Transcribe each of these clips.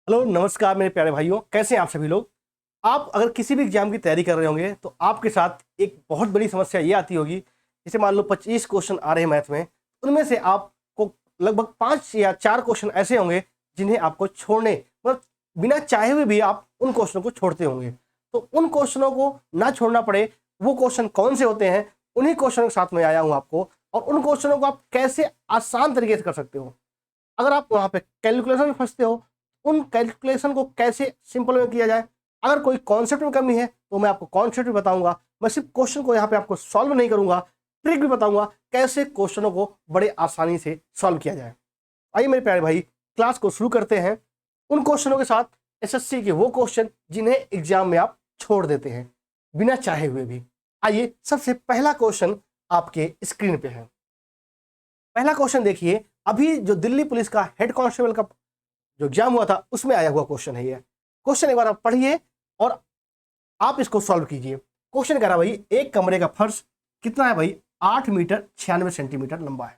Hello नमस्कार मेरे प्यारे भाइयों, कैसे हैं आप सभी लोग। आप अगर किसी भी एग्जाम की तैयारी कर रहे होंगे तो आपके साथ एक बहुत बड़ी समस्या ये आती होगी। जैसे मान लो 25 क्वेश्चन आ रहे हैं मैथ में, उनमें से आपको लगभग 5 या 4 क्वेश्चन ऐसे होंगे जिन्हें आपको छोड़ने मतलब बिना चाहे हुए भी आप उन क्वेश्चनों को छोड़ते होंगे। तो उन क्वेश्चनों को ना छोड़ना पड़े, वो क्वेश्चन कौन से होते हैं, उन्हीं क्वेश्चनों के साथ में आया हूँ आपको, और उन क्वेश्चनों को आप कैसे आसान तरीके से कर सकते हो। अगर आप वहाँ पे कैलकुलेशन में फंसते हो, उन कैलकुलेशन को कैसे सिंपल में किया जाए। अगर कोई कॉन्सेप्ट में कमी है तो मैं आपको कॉन्सेप्ट भी बताऊंगा। मैं सिर्फ क्वेश्चन को यहाँ पे आपको सॉल्व नहीं करूंगा, ट्रिक भी बताऊंगा कैसे क्वेश्चनों को बड़े आसानी से सॉल्व किया जाए। आइए मेरे प्यारे भाई, क्लास को शुरू करते हैं उन क्वेश्चनों के साथ, एसएससी के वो क्वेश्चन जिन्हें एग्जाम में आप छोड़ देते हैं बिना चाहे हुए भी। आइए, सबसे पहला क्वेश्चन आपके स्क्रीन पे है। पहला क्वेश्चन देखिए, अभी जो दिल्ली पुलिस का हेड कांस्टेबल का जो एग्जाम हुआ था उसमें आया हुआ क्वेश्चन है ये। क्वेश्चन एक बार आप पढ़िए और आप इसको सॉल्व कीजिए। क्वेश्चन कह रहा भाई, एक कमरे का फर्श कितना है भाई, 8 मीटर 96 सेंटीमीटर लंबा है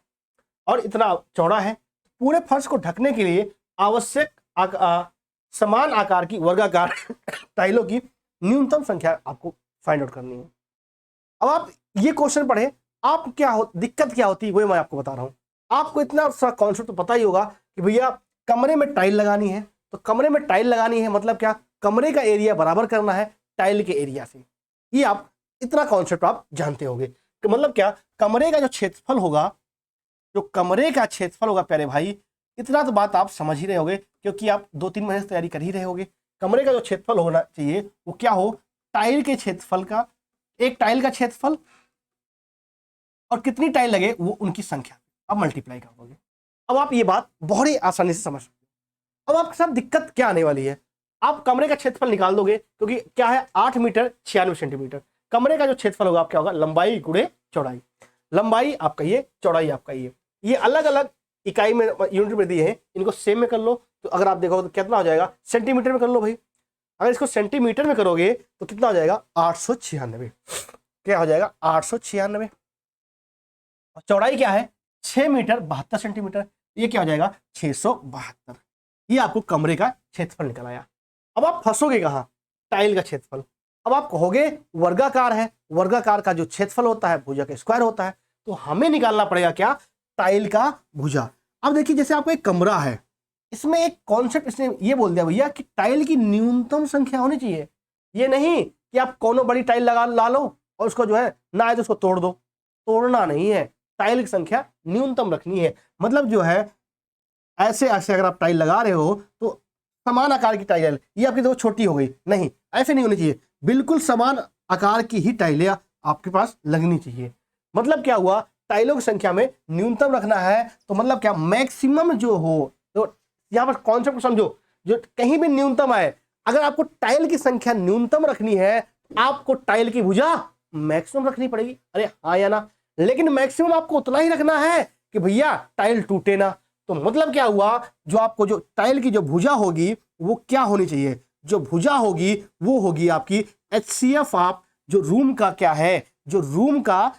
और इतना चौड़ा है। पूरे फर्श को ढकने के लिए आवश्यक समान आकार की वर्गाकार टाइलों की न्यूनतम संख्या आपको फाइंड आउट करनी है। अब आप ये क्वेश्चन पढ़े, आप दिक्कत क्या होती है वो मैं आपको बता रहा हूं। आपको इतना सा कॉन्सेप्ट तो पता ही होगा कि भैया कमरे में टाइल लगानी है, तो कमरे में टाइल लगानी है मतलब क्या, कमरे का एरिया बराबर करना है टाइल के एरिया से। ये आप इतना कॉन्सेप्ट आप जानते होंगे कि मतलब क्या, कमरे का जो क्षेत्रफल होगा, जो कमरे का क्षेत्रफल होगा प्यारे भाई, इतना तो बात आप समझ ही रहे होगे क्योंकि आप 2-3 महीने से तैयारी कर ही रहे होगे। कमरे का जो क्षेत्रफल होना चाहिए वो क्या हो, टाइल के क्षेत्रफल का, एक टाइल का क्षेत्रफल और कितनी टाइल लगे वो उनकी संख्या आप मल्टीप्लाई करोगे। अब आप ये बात बहुत ही आसानी से समझ सकते हो। अब आपके साथ दिक्कत क्या आने वाली है, आप कमरे का क्षेत्रफल निकाल दोगे क्योंकि क्या है, 8 मीटर 96 सेंटीमीटर। कमरे का जो क्षेत्रफल होगा आप क्या होगा, लंबाई गुणे चौड़ाई। लंबाई आपका ये, चौड़ाई आपका ये अलग अलग इकाई में यूनिट में दिए हैं, इनको सेम में कर लो। तो अगर आप देखो तो कितना हो जाएगा, सेंटीमीटर में कर लो भाई। अगर इसको सेंटीमीटर में करोगे तो कितना हो जाएगा, 896। क्या हो जाएगा, 896। चौड़ाई क्या है, 6 मीटर 72 सेंटीमीटर। ये क्या हो जाएगा, 672। ये आपको कमरे का क्षेत्रफल निकल आया। अब आप फंसोगे कहाँ, टाइल का क्षेत्रफल। अब आप कहोगे वर्गाकार है, वर्गाकार का जो क्षेत्रफल होता है भुजा का स्क्वायर होता है, तो हमें निकालना पड़ेगा क्या, टाइल का भुजा। अब देखिए, जैसे आपको एक कमरा है, इसमें एक कॉन्सेप्ट इसने ये बोल दिया भैया कि टाइल की न्यूनतम संख्या होनी चाहिए। ये नहीं कि आप कोनो बड़ी टाइल ला लो और उसको जो है ना आए तो उसको तोड़ दो, तोड़ना नहीं है, टाइल की संख्या न्यूनतम रखनी है। मतलब जो है ऐसे ऐसे अगर आप टाइल लगा रहे हो तो समान आकार की टाइल, ये आपकी देखो छोटी हो गई, नहीं ऐसे नहीं होनी चाहिए, बिल्कुल समान आकार की ही टाइलें आपके पास लगनी चाहिए। मतलब क्या हुआ, टाइलों की संख्या में न्यूनतम रखना है, तो मतलब क्या, मैक्सिमम जो हो, तो यहाँ पर कॉन्सेप्ट समझो, जो कहीं भी न्यूनतम आए, अगर आपको टाइल की संख्या न्यूनतम रखनी है, आपको टाइल की भुजा मैक्सिमम रखनी पड़ेगी। अरे हाँ या ना, लेकिन मैक्सिमम आपको उतना ही रखना है कि भैया टाइल टूटे ना। तो मतलब क्या हुआ, जो आपको जो टाइल की जो भुजा होगी वो क्या होनी चाहिए, जो भुजा होगी वो होगी आपकी HCF ऑफ जो रूम का क्या है, जो रूम का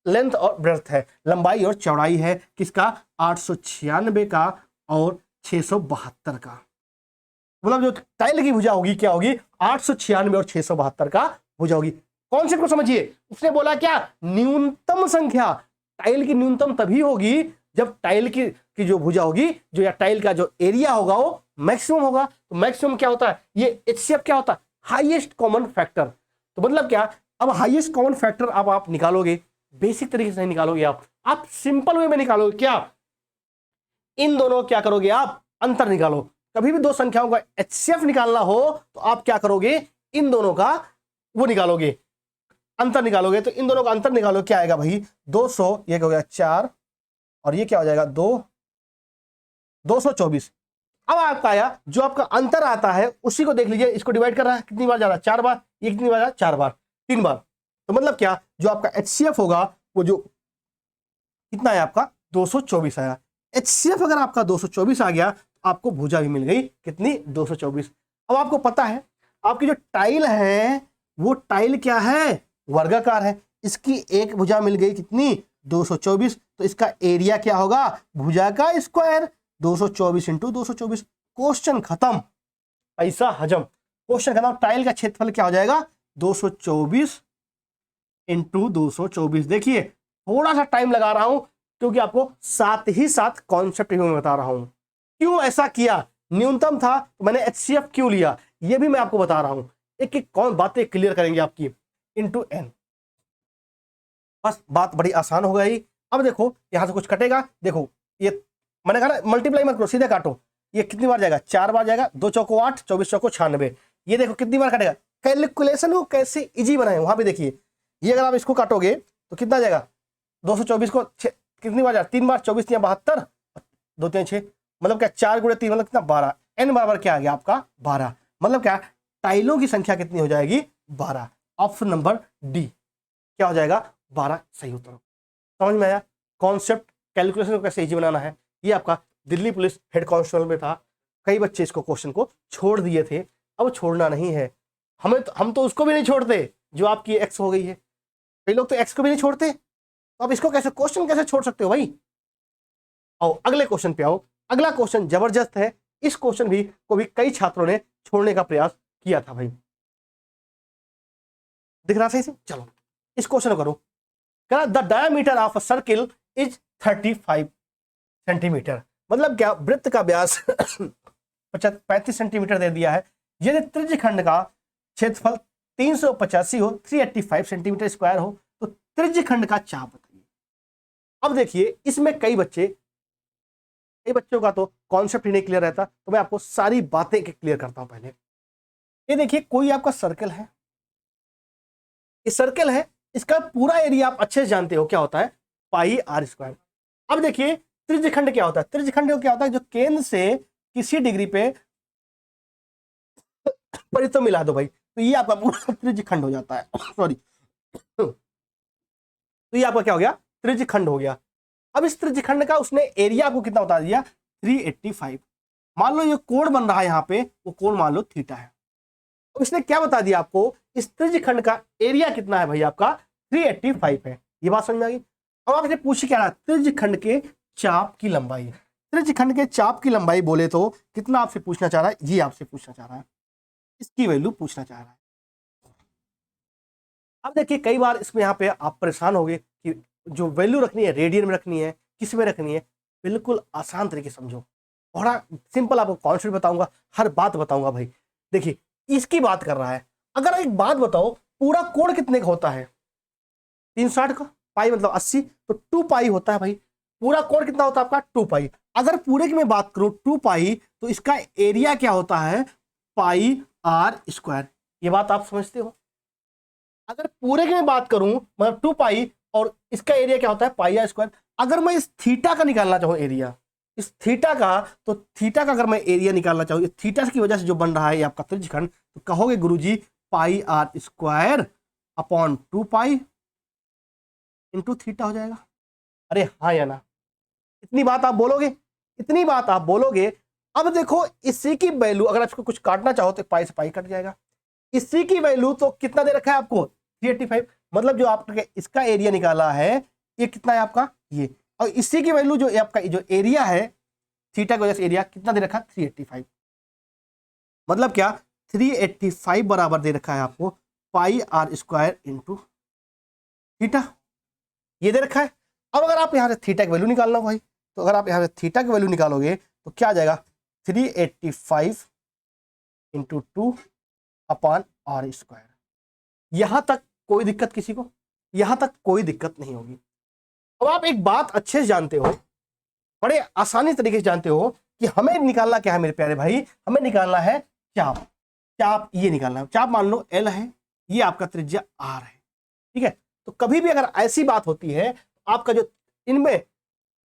लेंथ और ब्रेड्थ है, लंबाई और चौड़ाई है किसका, 896 का और 672 का। मतलब जो टाइल की भुजा होगी क्या होगी, 896 और 672 का भुजा होगी। कॉन्सेप्ट को समझिए, उसने बोला क्या, न्यूनतम संख्या। टाइल की न्यूनतम तभी होगी जब टाइल की जो भुजा होगी, जो या टाइल का जो एरिया होगा वो मैक्सिमम होगा। तो मैक्सिमम क्या होता है, ये HCF क्या होता है, हाईएस्ट कॉमन फैक्टर। तो मतलब क्या, अब हाईएस्ट कॉमन फैक्टर अब आप निकालोगे, बेसिक तरीके से नहीं निकालोगे, आप सिंपल वे में निकालोगे। क्या, इन दोनों क्या करोगे, आप अंतर निकालो। कभी भी दो संख्याओं का HCF निकालना हो तो आप क्या करोगे, इन दोनों का वो निकालोगे, अंतर निकालोगे। तो इन दोनों का अंतर निकालो, क्या आएगा भाई, 200, ये हो गया 4 और ये क्या हो जाएगा 224। अब आपका आया जो आपका अंतर आता है उसी को देख लीजिए, इसको डिवाइड कर रहा है कितनी बार जा रहा है, 4 बार। ये कितनी बार जा रहा है, 4 बार, 3 बार। तो मतलब क्या, जो आपका HCF होगा वो जो कितना है आपका, 224 आया। HCF अगर आपका 224 आ गया तो आपको भुजा भी मिल गई कितनी, 224। अब आपको पता है आपकी जो टाइल है वो टाइल क्या है, वर्गाकार है, इसकी एक भुजा मिल गई कितनी, 224। तो इसका एरिया क्या होगा, भुजा का स्क्वायर, 224 इंटू 224। क्वेश्चन खत्म। पैसा हजम। क्वेश्चन का नाम टाइल का क्षेत्रफल क्या हो जाएगा 224 इंटू 224। देखिए थोड़ा सा टाइम लगा रहा हूं क्योंकि आपको साथ ही साथ कॉन्सेप्ट में बता रहा हूं। क्यों ऐसा किया, न्यूनतम था तो मैंने HCF क्यों लिया, ये भी मैं आपको बता रहा हूं। एक एक कौन बातें क्लियर करेंगे आपकी। इंटू एन, बस बात बड़ी आसान हो गई। अब देखो यहां से कुछ कटेगा, देखो ये मैंने कहा ना मल्टीप्लाई मत करो, सीधे काटो। ये कितनी बार जाएगा, 4 बार जाएगा, 2 चौको 8, 24 चौको 96। ये देखो कितनी बार कटेगा, कैलकुलेशन को कैसे इजी बनाए वहां पे देखिए। ये अगर आप इसको काटोगे तो कितना जाएगा, 224 को कितनी बार जाएगा, 3 बार, 24 3 72, 2 3 6, मतलब क्या 4 गुणे 3 मतलब कितना 12। एन बराबर क्या आ गया आपका 12, मतलब क्या टाइलों की संख्या कितनी हो जाएगी 12। ऑप्शन नंबर डी क्या हो जाएगा 12 सही उत्तर। समझ में आया कॉन्सेप्ट, कैलकुलेशन को कैसे इजी बनाना है। ये आपका दिल्ली पुलिस हेड कांस्टेबल में था। कई बच्चे इसको क्वेश्चन को छोड़ दिए थे, अब छोड़ना नहीं है। हम तो उसको भी नहीं छोड़ते जो आपकी एक्स हो गई है। कई लोग तो एक्स को भी नहीं छोड़ते, तो आप इसको कैसे क्वेश्चन कैसे छोड़ सकते हो भाई। आओ अगले क्वेश्चन पे आओ। अगला क्वेश्चन जबरदस्त है, इस क्वेश्चन भी कई छात्रों ने छोड़ने का प्रयास किया था भाई। दिख रहा सही से, चलो इस क्वेश्चन को करो। The diameter of a circle is 35 centimetre, मतलब क्या वृत्त का व्यास 35 सेंटीमीटर दे दिया है। यदि त्रिज्यखंड का क्षेत्रफल 385 हो, 385 सेंटीमीटर स्क्वायर हो, तो त्रिज्यखंड का चाप बताइए। अब देखिए इसमें कई बच्चों का तो कॉन्सेप्ट ही नहीं क्लियर रहता, तो मैं आपको सारी बातें क्लियर करता हूं पहले। ये देखिए कोई आपका सर्कल है, ये सर्कल है, इसका पूरा एरिया आप अच्छे से जानते हो क्या होता है पाई आर स्क्वायर। अब देखिए त्रिज्यखंड क्या होता है, त्रिज्यखंड क्या होता है जो केंद्र से किसी डिग्री पे परितों मिला दो भाई, तो ये आपका पूरा त्रिज्यखंड हो जाता है। सॉरी, तो ये आपका क्या हो गया त्रिज्यखंड हो गया। अब इस त्रिज्यखंड का उसने एरिया आपको कितना बता दिया 385। मान लो ये कोण बन रहा है यहाँ पे, वो कोण मान लो थीटा है। तो इसने क्या बता दिया आपको, इस त्रिज्यखंड का एरिया कितना है भाई आपका 385 है। ये बात समझ में आ गई। अब आपने पूछी क्या रहा, त्रिज्यखंड के चाप की लंबाई। त्रिज्यखंड के चाप की लंबाई बोले तो कितना आपसे पूछना चाह रहा है, ये आपसे पूछना चाह रहा है, इसकी वैल्यू पूछना चाह रहा है। अब देखिए कई बार इसमें यहाँ पे आप परेशान होंगे कि जो वैल्यू रखनी है रेडियन में रखनी है, किस में रखनी है। बिल्कुल आसान तरीके समझो, बड़ा सिंपल आपको कॉन्सेप्ट बताऊंगा, हर बात बताऊंगा भाई। देखिए इसकी बात कर रहा है, अगर एक बात बताओ पूरा कोण कितने का होता है 360 का, पाई मतलब 80, तो 2 पाई होता है भाई। पूरा कोण कितना होता है आपका 2 पाई। अगर पूरे की मैं बात करूं 2 पाई, तो इसका एरिया क्या होता है पाई आर स्क्वायर। ये बात आप समझते हो। अगर पूरे की मैं बात करूं मतलब 2 पाई और इसका एरिया क्या होता है पाई आर स्क्वायर। अगर मैं इस थीटा का निकालना चाहूं एरिया, इस थीटा का, तो थीटा का अगर मैं एरिया निकालना चाहूं, थीटा की वजह से जो बन रहा है ये आपका त्रिज्यखंड, तो कहोगे गुरुजी pi r square upon 2 pi into theta हो जाएगा। अरे हाँ या ना, इतनी बात आप बोलोगे, इतनी बात आप बोलोगे। अब देखो इसी की वैल्यू अगर आपको कुछ काटना चाहो तो पाई से पाई कट जाएगा। इसी की वैल्यू तो कितना दे रखा है आपको 385, मतलब जो आपने इसका एरिया निकाला है ये कितना है आपका ये, और इसी की वैल्यू जो आपका जो एरिया है थीटा की वजह से एरिया कितना दे रखा है 385, मतलब क्या 385 बराबर दे रखा है आपको पाई आर स्क्वायर इंटू थीटा, ये दे रखा है। अब अगर आप यहाँ से थीटा की वैल्यू निकालना भाई, तो अगर आप यहाँ से थीटा की वैल्यू निकालोगे तो क्या आ जाएगा 385 इंटू 2 अपॉन आर स्क्वायर। यहां तक कोई दिक्कत किसी को, यहां तक कोई दिक्कत नहीं होगी। अब आप एक बात अच्छे से जानते हो, बड़े आसानी तरीके से जानते हो कि हमें निकालना क्या है मेरे प्यारे भाई, हमें निकालना है चाप। चाप ये निकालना है, चाप मान लो एल है, ये आपका त्रिज्या आर है, ठीक है। तो कभी भी अगर ऐसी बात होती है, आपका जो इनमें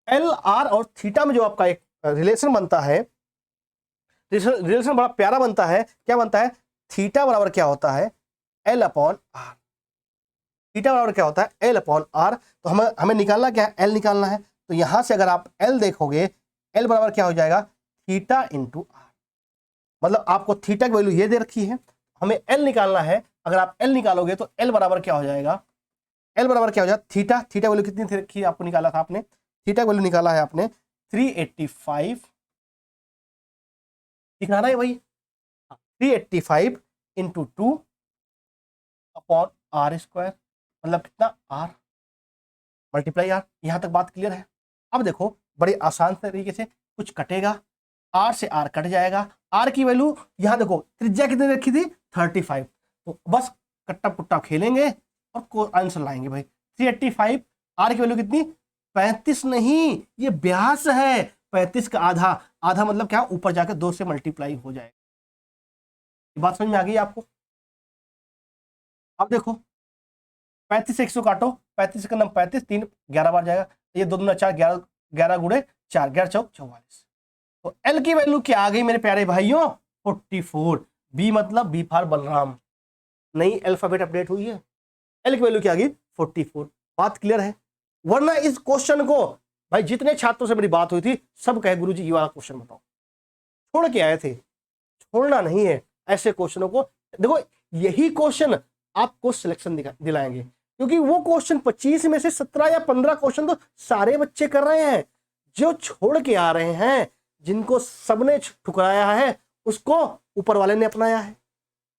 एल आर और थीटा में जो आपका एक रिलेशन बनता है, रिलेशन बड़ा प्यारा बनता है। क्या बनता है, थीटा बराबर क्या होता है एल अपॉन आर। थीटा बराबर क्या होता है एल अपॉन आर। तो हमें निकालना क्या है, एल निकालना है। तो यहां से अगर आप एल देखोगे, एल बराबर क्या हो जाएगा थीटा इंटू आर, मतलब आपको थीटा की वैल्यू ये दे रखी है, हमें एल निकालना है। अगर आप एल निकालोगे तो एल बराबर क्या हो जाएगा, एल बराबर क्या हो जाएगा थीटा, थीटा वैल्यू कितनी थी रखी आपको निकाला था आपने, थीटा वैल्यू निकाला है आपने 385, दिख रहा है भाई। 385 इंटू 2 अपॉन आर स्क्वायर, मतलब कितना आर मल्टीप्लाई आर। यहां तक बात क्लियर है। अब देखो बड़े आसान तरीके से कुछ कटेगा, आर से आर कट जाएगा, आर की वैल्यू यहां देखो त्रिज्या कितनी रखी थी 35, तो बस कट्टा पुट्टा खेलेंगे और आंसर लाएंगे भाई 385। आर की वैल्यू कितनी 35 नहीं, ये 82 है। 35 का आधा, आधा मतलब क्या, ऊपर जाकर 2 से मल्टीप्लाई हो जाएगा। बात समझ में आ गई आपको? अब देखो 35 से 100 काटो, 35 का नाम 35, 3 11 बार जाएगा, ये 2 दूना 4, 11 11 गुणे 4, 11 चौक 44। तो एल की वैल्यू क्या आ गई मेरे प्यारे भाइयों 44। बी मतलब बी फॉर बलराम, नई अल्फाबेट अपडेट हुई है। एल की वैल्यू क्या आ गई 44। बात क्लियर है? वरना इस क्वेश्चन को भाई जितने छात्रों से मेरी बात हुई थी सब कहे गुरुजी ये वाला क्वेश्चन बताओ, छोड़ के आए थे। छोड़ना नहीं है ऐसे क्वेश्चनों को। देखो यही क्वेश्चन आपको सिलेक्शन दिलाएंगे, क्योंकि वो क्वेश्चन 25 में से 17 या 15 क्वेश्चन तो सारे बच्चे कर रहे हैं। जो छोड़ के आ रहे हैं, जिनको सबने ठुकराया है, उसको ऊपर वाले ने अपनाया है।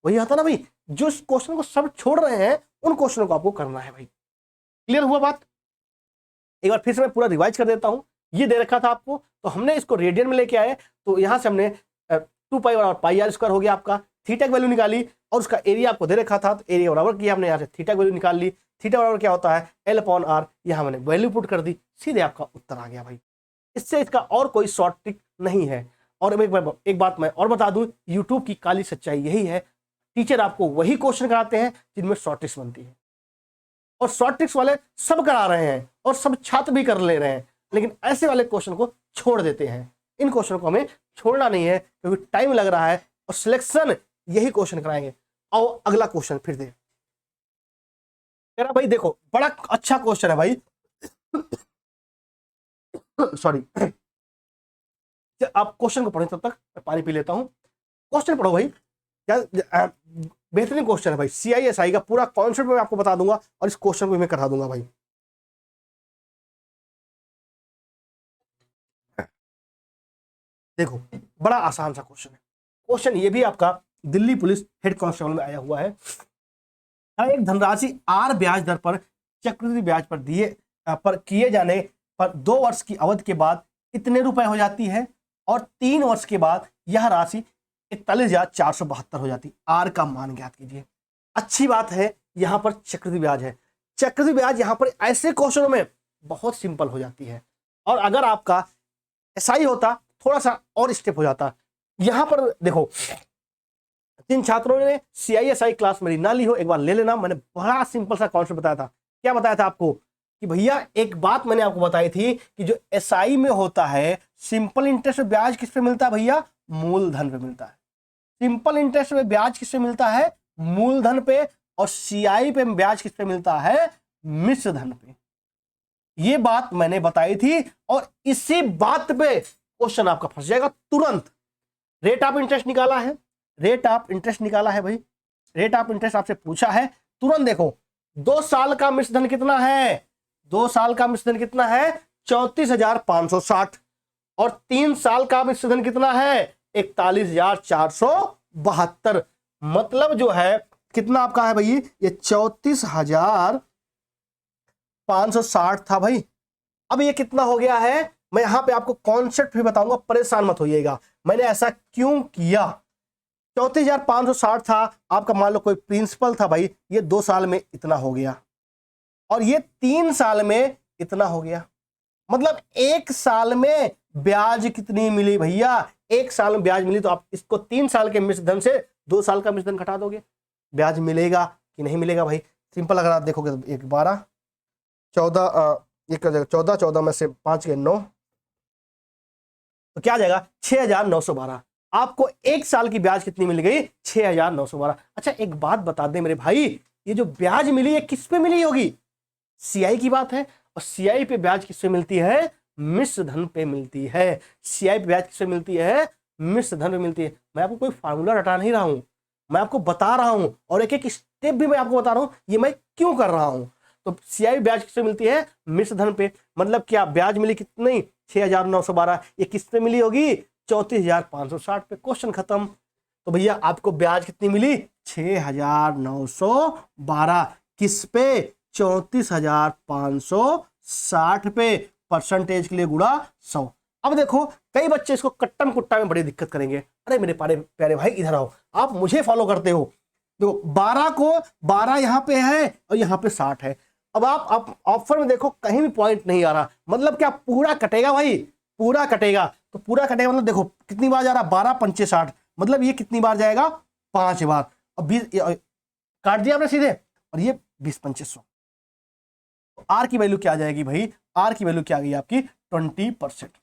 वही आता ना भाई, जो क्वेश्चन को सब छोड़ रहे हैं उन क्वेश्चनों को आपको करना है भाई। क्लियर हुआ बात? एक बार फिर से मैं पूरा रिवाइज कर देता हूं। ये दे रखा था आपको, तो हमने इसको रेडियन में लेके आए, तो यहां से हमने 2 पाई और पाई आर स्क्वायर हो गया आपका। थीटा की वैल्यू निकाली और उसका एरिया आपको दे रखा था, तो एरिया बराबर किया हमने, यहाँ से थीटा की वैल्यू निकाल ली। थीटा बराबर क्या होता है एल अपॉन आर, यहाँ मैंने वैल्यू पुट कर दी, सीधे आपका उत्तर आ गया भाई। इससे इसका और कोई शॉर्ट ट्रिक नहीं है। और एक बात मैं और बता दूं, यूट्यूब की काली सच्चाई यही है, टीचर आपको वही क्वेश्चन कराते हैं जिनमें शॉर्ट ट्रिक्स बनती है, और शॉर्ट ट्रिक्स वाले सब करा रहे हैं और सब छात्र भी कर ले रहे हैं, लेकिन ऐसे वाले क्वेश्चन को छोड़ देते हैं। इन क्वेश्चन को हमें छोड़ना नहीं है, क्योंकि टाइम लग रहा है और सिलेक्शन यही क्वेश्चन कराएंगे। आओ अगला क्वेश्चन फिर दे मेरा भाई, देखो बड़ा अच्छा क्वेश्चन है भाई। सॉरी, आप क्वेश्चन को पढ़ें, तब तक मैं पानी पी लेता हूं। क्वेश्चन पढ़ो भाई, क्या बेहतरीन क्वेश्चन है भाई। CISI का पूरा कॉन्सेप्ट मैं आपको बता दूंगा और इस क्वेश्चन को मैं करा दूंगा भाई। देखो बड़ा आसान सा क्वेश्चन है। क्वेश्चन ये भी आपका दिल्ली पुलिस हेड कांस्टेबल में आया हुआ है। एक धनराशि आर ब्याज दर पर चक्रवृद्धि ब्याज पर किए जाने पर 2 वर्ष की अवधि के बाद इतने रुपए हो जाती है, और 3 वर्ष के बाद यह राशि 41,472 हो जाती। आर का मान ज्ञात कीजिए। अच्छी बात है, यहां पर चक्रवृद्धि ब्याज है। चक्रवृद्धि ब्याज यहां पर ऐसे क्वेश्चनों में बहुत सिंपल हो जाती है, और अगर आपका SI होता थोड़ा सा और स्टेप हो जाता। यहां पर देखो, जिन छात्रों ने CISI क्लास मेरी ना ली हो, एक बार ले लेना। मैंने बड़ा सिंपल सा कॉन्सेप्ट बताया था। क्या बताया था आपको कि भैया, एक बात मैंने आपको बताई थी कि जो SI में होता है, सिंपल इंटरेस्ट में ब्याज किस पे मिलता है भैया, मूलधन पे मिलता है। सिंपल इंटरेस्ट में ब्याज किस पे मिलता है, मूलधन पे, और CI पे ब्याज किस पे मिलता है, मिश्र धन पे। ये बात मैंने बताई थी, और इसी बात पे क्वेश्चन आपका फंस जाएगा तुरंत। रेट ऑफ इंटरेस्ट निकाला है, रेट ऑफ इंटरेस्ट निकाला है भाई, रेट ऑफ इंटरेस्ट आपसे पूछा है। तुरंत देखो 2 साल का मिश्रधन कितना है, 2 साल का मिश्रधन कितना है 34,560, और 3 साल का मिश्रधन कितना है 41,472। मतलब जो है कितना आपका है भाई, ये 34,560 था भाई। अब ये कितना हो गया है, मैं यहां पे आपको कॉन्सेप्ट भी बताऊंगा, परेशान मत होइएगा मैंने ऐसा क्यों किया। 34,560 था आपका, मान लो कोई प्रिंसिपल था भाई, ये 2 साल में इतना हो गया, और ये 3 साल में इतना हो गया। मतलब 1 साल में ब्याज कितनी मिली भैया, 1 साल में ब्याज मिली, तो आप इसको 3 साल के मिश्रधन से 2 साल का मिश्रधन घटा दोगे, ब्याज मिलेगा कि नहीं मिलेगा भाई। सिंपल अगर आप देखोगे तो 1 12 14 14 14 में से 5 गए 9, तो क्या आ जाएगा 6,912। आपको 1 साल की ब्याज कितनी मिल गई 6,912। अच्छा एक बात बता दें मेरे भाई, ये जो ब्याज मिली है किस पे मिली होगी, CI की बात है, और CI पे ब्याज किससे मिलती है, मिश्र धन पे मिलती है। CI पे ब्याज किससे मिलती है, मिश्र धन पे मिलती है। मैं आपको कोई फार्मूला रटा नहीं रहा हूं, मैं आपको बता रहा हूं, और एक एक स्टेप भी मैं आपको बता रहा हूं ये मैं क्यों कर रहा हूं। तो CI ब्याज किससे मिलती है, मिश्र धन पे। मतलब क्या ब्याज मिली कितनी 6,912, ये किस पे मिली होगी 34,560 पे। क्वेश्चन खत्म। तो भैया आपको ब्याज कितनी मिली? 6,912। किस पे? 34,560 पे। परसेंटेज के लिए गुणा 100। अब देखो कई बच्चे इसको कट्टम कुट्टा में बड़ी दिक्कत करेंगे। अरे मेरे प्यारे प्यारे भाई इधर आओ, आप मुझे फॉलो करते हो। देखो 12 को 12 यहां पे है और यहां पे 60 है। अब आप ऑप्शन में देखो कहीं भी पॉइंट नहीं आ रहा, मतलब क्या पूरा कटेगा भाई? पूरा कटेगा। तो पूरा कटेगा मतलब देखो कितनी बार जा रहा? 12 पंचे 60, मतलब ये कितनी बार जाएगा? 5 बार। और 20 काट दिया आपने सीधे, और ये 20 पंचे 100। आर की वैल्यू क्या आ जाएगी भाई? आर की वैल्यू क्या आ गई आपकी? 20%।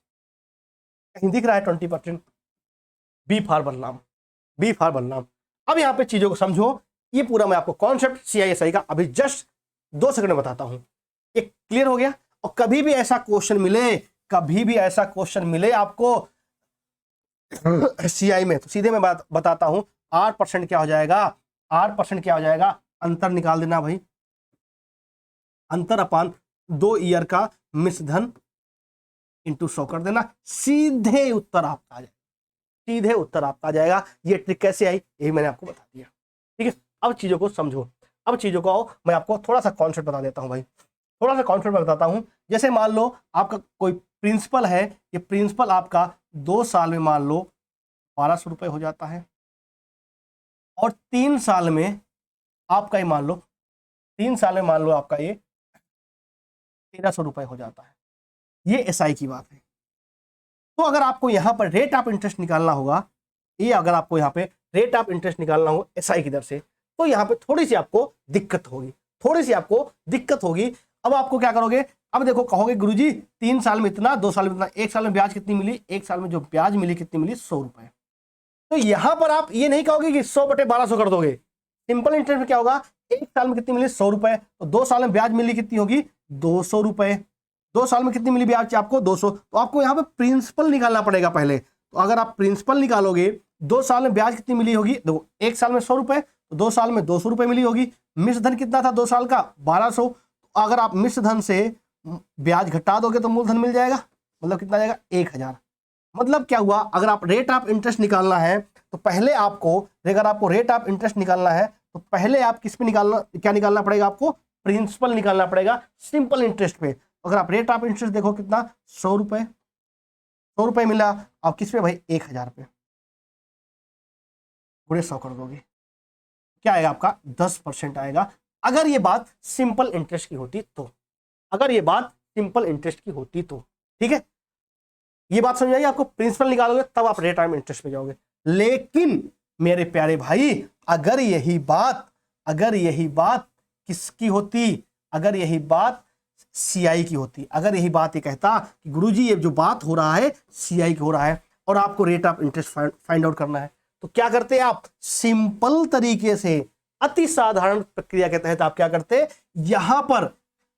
कहीं दिख रहा है 20%? B for Balram, B for Balram. अब यहां पे चीजों को समझो। ये पूरा मैं आपको कॉन्सेप्ट CISI का अभी जस्ट 2 सेकंड में बताता हूं। ये क्लियर हो गया? और कभी भी ऐसा क्वेश्चन मिले, कभी भी ऐसा क्वेश्चन मिले आपको CI में, तो सीधे मैं बताता हूं 8% क्या हो जाएगा? 8% क्या हो जाएगा? अंतर निकाल देना भाई, अंतर अपान 2 ईयर का मिश्र धन इंटू 100 कर देना। सीधे उत्तर आपका आ जाएगा, सीधे उत्तर आपका आ जाएगा। ये ट्रिक कैसे आई यही मैंने आपको बता दिया। ठीक है, अब चीजों को समझो। अब चीजों को आओ मैं आपको थोड़ा सा कॉन्सेप्ट बता देता हूं भाई, थोड़ा सा कॉन्सेप्ट बताता हूं। जैसे मान लो आपका कोई प्रिंसिपल है, ये प्रिंसिपल आपका 2 साल में मान लो 1200 रुपये हो जाता है, और 3 साल में आपका ये मान लो 3 साल में मान लो आपका ये 1300 रुपये हो जाता है। ये SI की बात है। तो अगर आपको यहां पर रेट ऑफ इंटरेस्ट निकालना होगा, ये अगर आपको यहां पे रेट ऑफ इंटरेस्ट निकालना हो SI की दर से, तो यहां पे थोड़ी सी आपको दिक्कत होगी, थोड़ी सी आपको दिक्कत होगी। अब आपको क्या करोगे? अब देखो कहोगे गुरुजी 3 साल में इतना, 2 साल में इतना, 1 साल में ब्याज कितनी मिली? 1 साल में जो ब्याज मिली कितनी मिली? 100 रुपए। तो यहां पर आप ये नहीं कहोगे कि 100/1200 कर दोगे। सिंपल इंटरेस्ट में क्या होगा? 1 साल में कितनी मिली? 100 रुपए। तो 2 साल में ब्याज मिली कितनी होगी? 200 रुपए। 2 साल में कितनी मिली ब्याज आपको? 200। तो आपको यहाँ पे प्रिंसिपल निकालना पड़ेगा पहले। तो अगर आप प्रिंसिपल निकालोगे, 2 साल में ब्याज कितनी मिली होगी? देखो 1 साल में 100 रुपए, तो 2 साल में 200 रुपए मिली होगी। मिश्र धन कितना था 2 साल का? 1200। अगर आप मिश्र धन से ब्याज घटा दोगे तो मूलधन मिल जाएगा, मतलब कितना जाएगा? 1000। मतलब क्या हुआ? अगर आप रेट ऑफ इंटरेस्ट निकालना है तो पहले आपको, अगर आपको रेट ऑफ इंटरेस्ट निकालना है तो पहले आप किस पे निकालना, क्या निकालना पड़ेगा आपको? प्रिंसिपल निकालना पड़ेगा सिंपल इंटरेस्ट पे। अगर आप रेट ऑफ इंटरेस्ट देखो कितना? 100 रुपए, 100 रुपए मिला। आप किस पे भाई? 1000 पे गुणे 100 कर दोगे, क्या आएगा आपका? 10% आएगा। अगर ये बात सिंपल इंटरेस्ट की होती तो, अगर ये बात सिंपल इंटरेस्ट की होती तो। ठीक है, ये बात समझ आई आपको? प्रिंसिपल निकालोगे तब आप रेट ऑफ इंटरेस्ट पे जाओगे। लेकिन मेरे प्यारे भाई अगर यही बात किसकी होती? अगर यही बात CI की होती, अगर यही बात ये कहता कि गुरुजी ये जो बात हो रहा है CI की हो रहा है और आपको rate of interest find out करना है, तो क्या करते आप? सिंपल तरीके से, अति साधारण प्रक्रिया के तहत आप क्या करते? यहां पर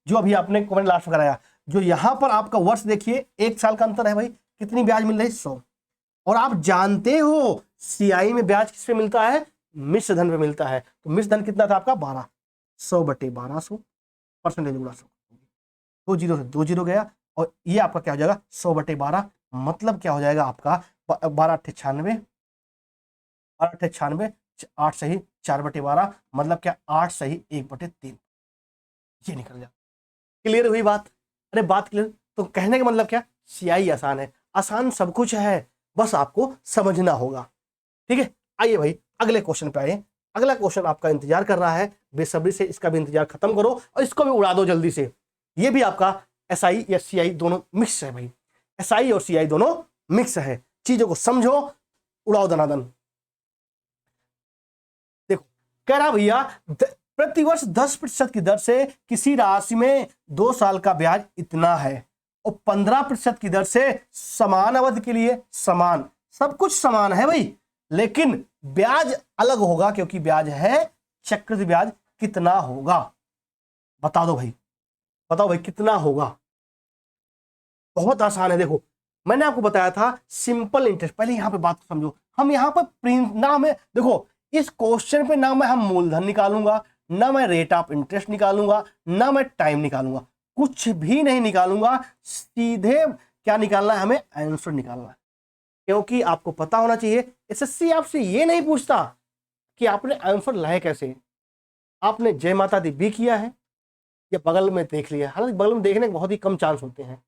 जो अभी आपने कमेंट लास्ट में कराया, जो यहां पर आपका वर्ष देखिए 1 साल का अंतर है भाई, कितनी ब्याज मिल रही? 100। और आप जानते हो CI में ब्याज किस पे मिलता है? मिश्र धन पे मिलता है। तो मिश्र धन कितना था आपका? 12। 100/1200 परसेंटेज गुणा 100, 2 जीरो से 2 जीरो गया, और ये आपका क्या हो जाएगा? 100/12। मतलब क्या हो जाएगा आपका? 12 × 96, 12 × 96, 8 सही 4/12, मतलब क्या? 8 सही 1/3, ये निकल जाए। क्लियर हुई बात? अरे बात क्लियर? तो कहने का मतलब क्या? CI आसान है, आसान सब कुछ है, बस आपको समझना होगा। ठीक है, आइए भाई अगले क्वेश्चन पे आइए। अगला क्वेश्चन आपका इंतजार कर रहा है बेसब्री से, इसका भी इंतजार खत्म करो और इसको भी उड़ा दो जल्दी से। ये भी आपका SI या CI दोनों मिक्स है भाई, SI और CI दोनों मिक्स है। चीजों को समझो, उड़ाओ दनादन। देखो कह रहा भैया प्रतिवर्ष 10% की दर से किसी राशि में 2 साल का ब्याज इतना है, और 15% की दर से समान अवधि के लिए, समान, सब कुछ समान है भाई, लेकिन ब्याज अलग होगा क्योंकि ब्याज है चक्रवृद्धि ब्याज। कितना होगा? बता दो भाई, बताओ भाई कितना होगा? बहुत आसान है। देखो मैंने आपको बताया था सिंपल इंटरेस्ट। पहले यहां पे बात को समझो। हम यहां पर ना मैं, देखो इस क्वेश्चन पे ना मैं हम मूलधन निकालूंगा, ना मैं रेट ऑफ इंटरेस्ट निकालूंगा, ना मैं टाइम निकालूंगा, कुछ भी नहीं निकालूंगा। सीधे क्या निकालना है? हमें आंसर निकालना है। क्योंकि आपको पता होना चाहिए, एसएससी आपसे ये नहीं पूछता कि आपने आंसर लाए कैसे, आपने जय माता दी भी किया है या बगल में देख लिया। हालांकि बगल में देखने के बहुत ही कम चांस होते हैं,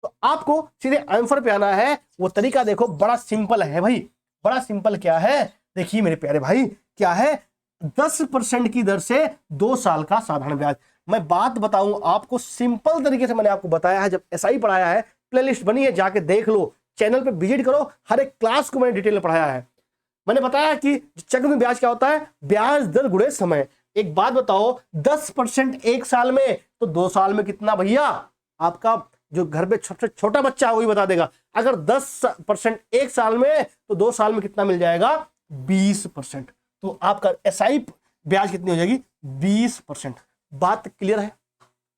तो आपको सीधे आंसर पे आना है। वो तरीका देखो बड़ा सिंपल है भाई, बड़ा सिंपल। क्या है, देखिए मेरे प्यारे भाई, क्या है, 10% की दर से 2 साल का साधारण ब्याज। मैं बात बताऊं आपको, सिंपल तरीके से मैंने आपको बताया है, जब एसआई पढ़ाया है, प्लेलिस्ट बनी है, जाके देख लो, चैनल पे विजिट करो, हर एक क्लास को मैंने डिटेल में पढ़ाया है। मैंने बताया कि चक्रवृद्धि ब्याज क्या होता है, ब्याज दर गुणे समय। एक बात बताओ, 10% एक साल में, तो 2 साल में कितना भैया, आपका जो घर पे छोटा बच्चा है वही बता देगा। अगर 10% एक साल में, तो 2 साल में कितना मिल जाएगा, 20%। तो आपका एसआई ब्याज कितनी हो जाएगी, 20%। बात क्लियर है।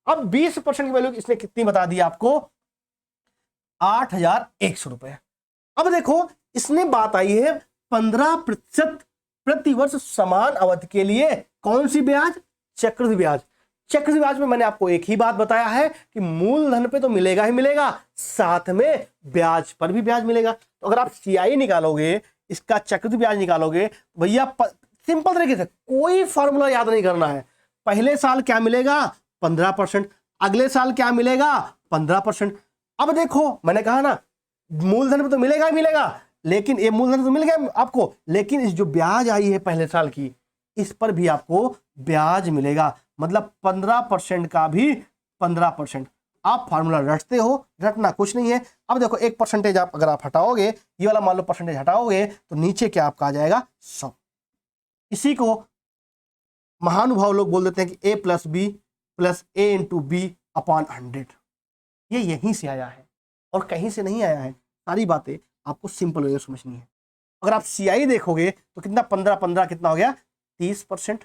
अब 20% की वैल्यू इसने कितनी बता दी आपको, 8,100 रुपए। अब देखो इसने बात आई है 15% प्रतिवर्ष समान अवधि के लिए, कौन सी ब्याज, चक्रवृद्धि ब्याज। चक्रवृद्धि ब्याज में मैंने आपको एक ही बात बताया है कि मूलधन पे तो मिलेगा ही मिलेगा, साथ में ब्याज पर भी ब्याज मिलेगा। तो अगर आप सीआई निकालोगे, इसका चक्रवृद्धि ब्याज निकालोगे, भैया सिंपल तरीके से, कोई फॉर्मूला याद नहीं करना है। पहले साल क्या मिलेगा, 15%, अगले साल क्या मिलेगा, 15%। अब देखो मैंने कहा ना, मूलधन पे तो मिलेगा ही मिलेगा, लेकिन ये मूलधन तो मिल गया आपको, लेकिन इस जो ब्याज आई है पहले साल की, इस पर भी आपको ब्याज मिलेगा। मतलब 15% का भी 15%। आप फार्मूला रटते हो, रटना कुछ नहीं है। अब देखो 1% आप अगर आप हटाओगे, ये वाला मान लो परसेंटेज हटाओगे, तो नीचे क्या आपका आ जाएगा, 100। इसी को महानुभाव लोग बोल देते हैं कि a + b + a × b/100। ये यहीं से आया है और कहीं से नहीं आया है। सारी बातें आपको सिंपल वे में समझनी है। अगर आप सीआई देखोगे तो कितना, 15 कितना हो गया, 30%।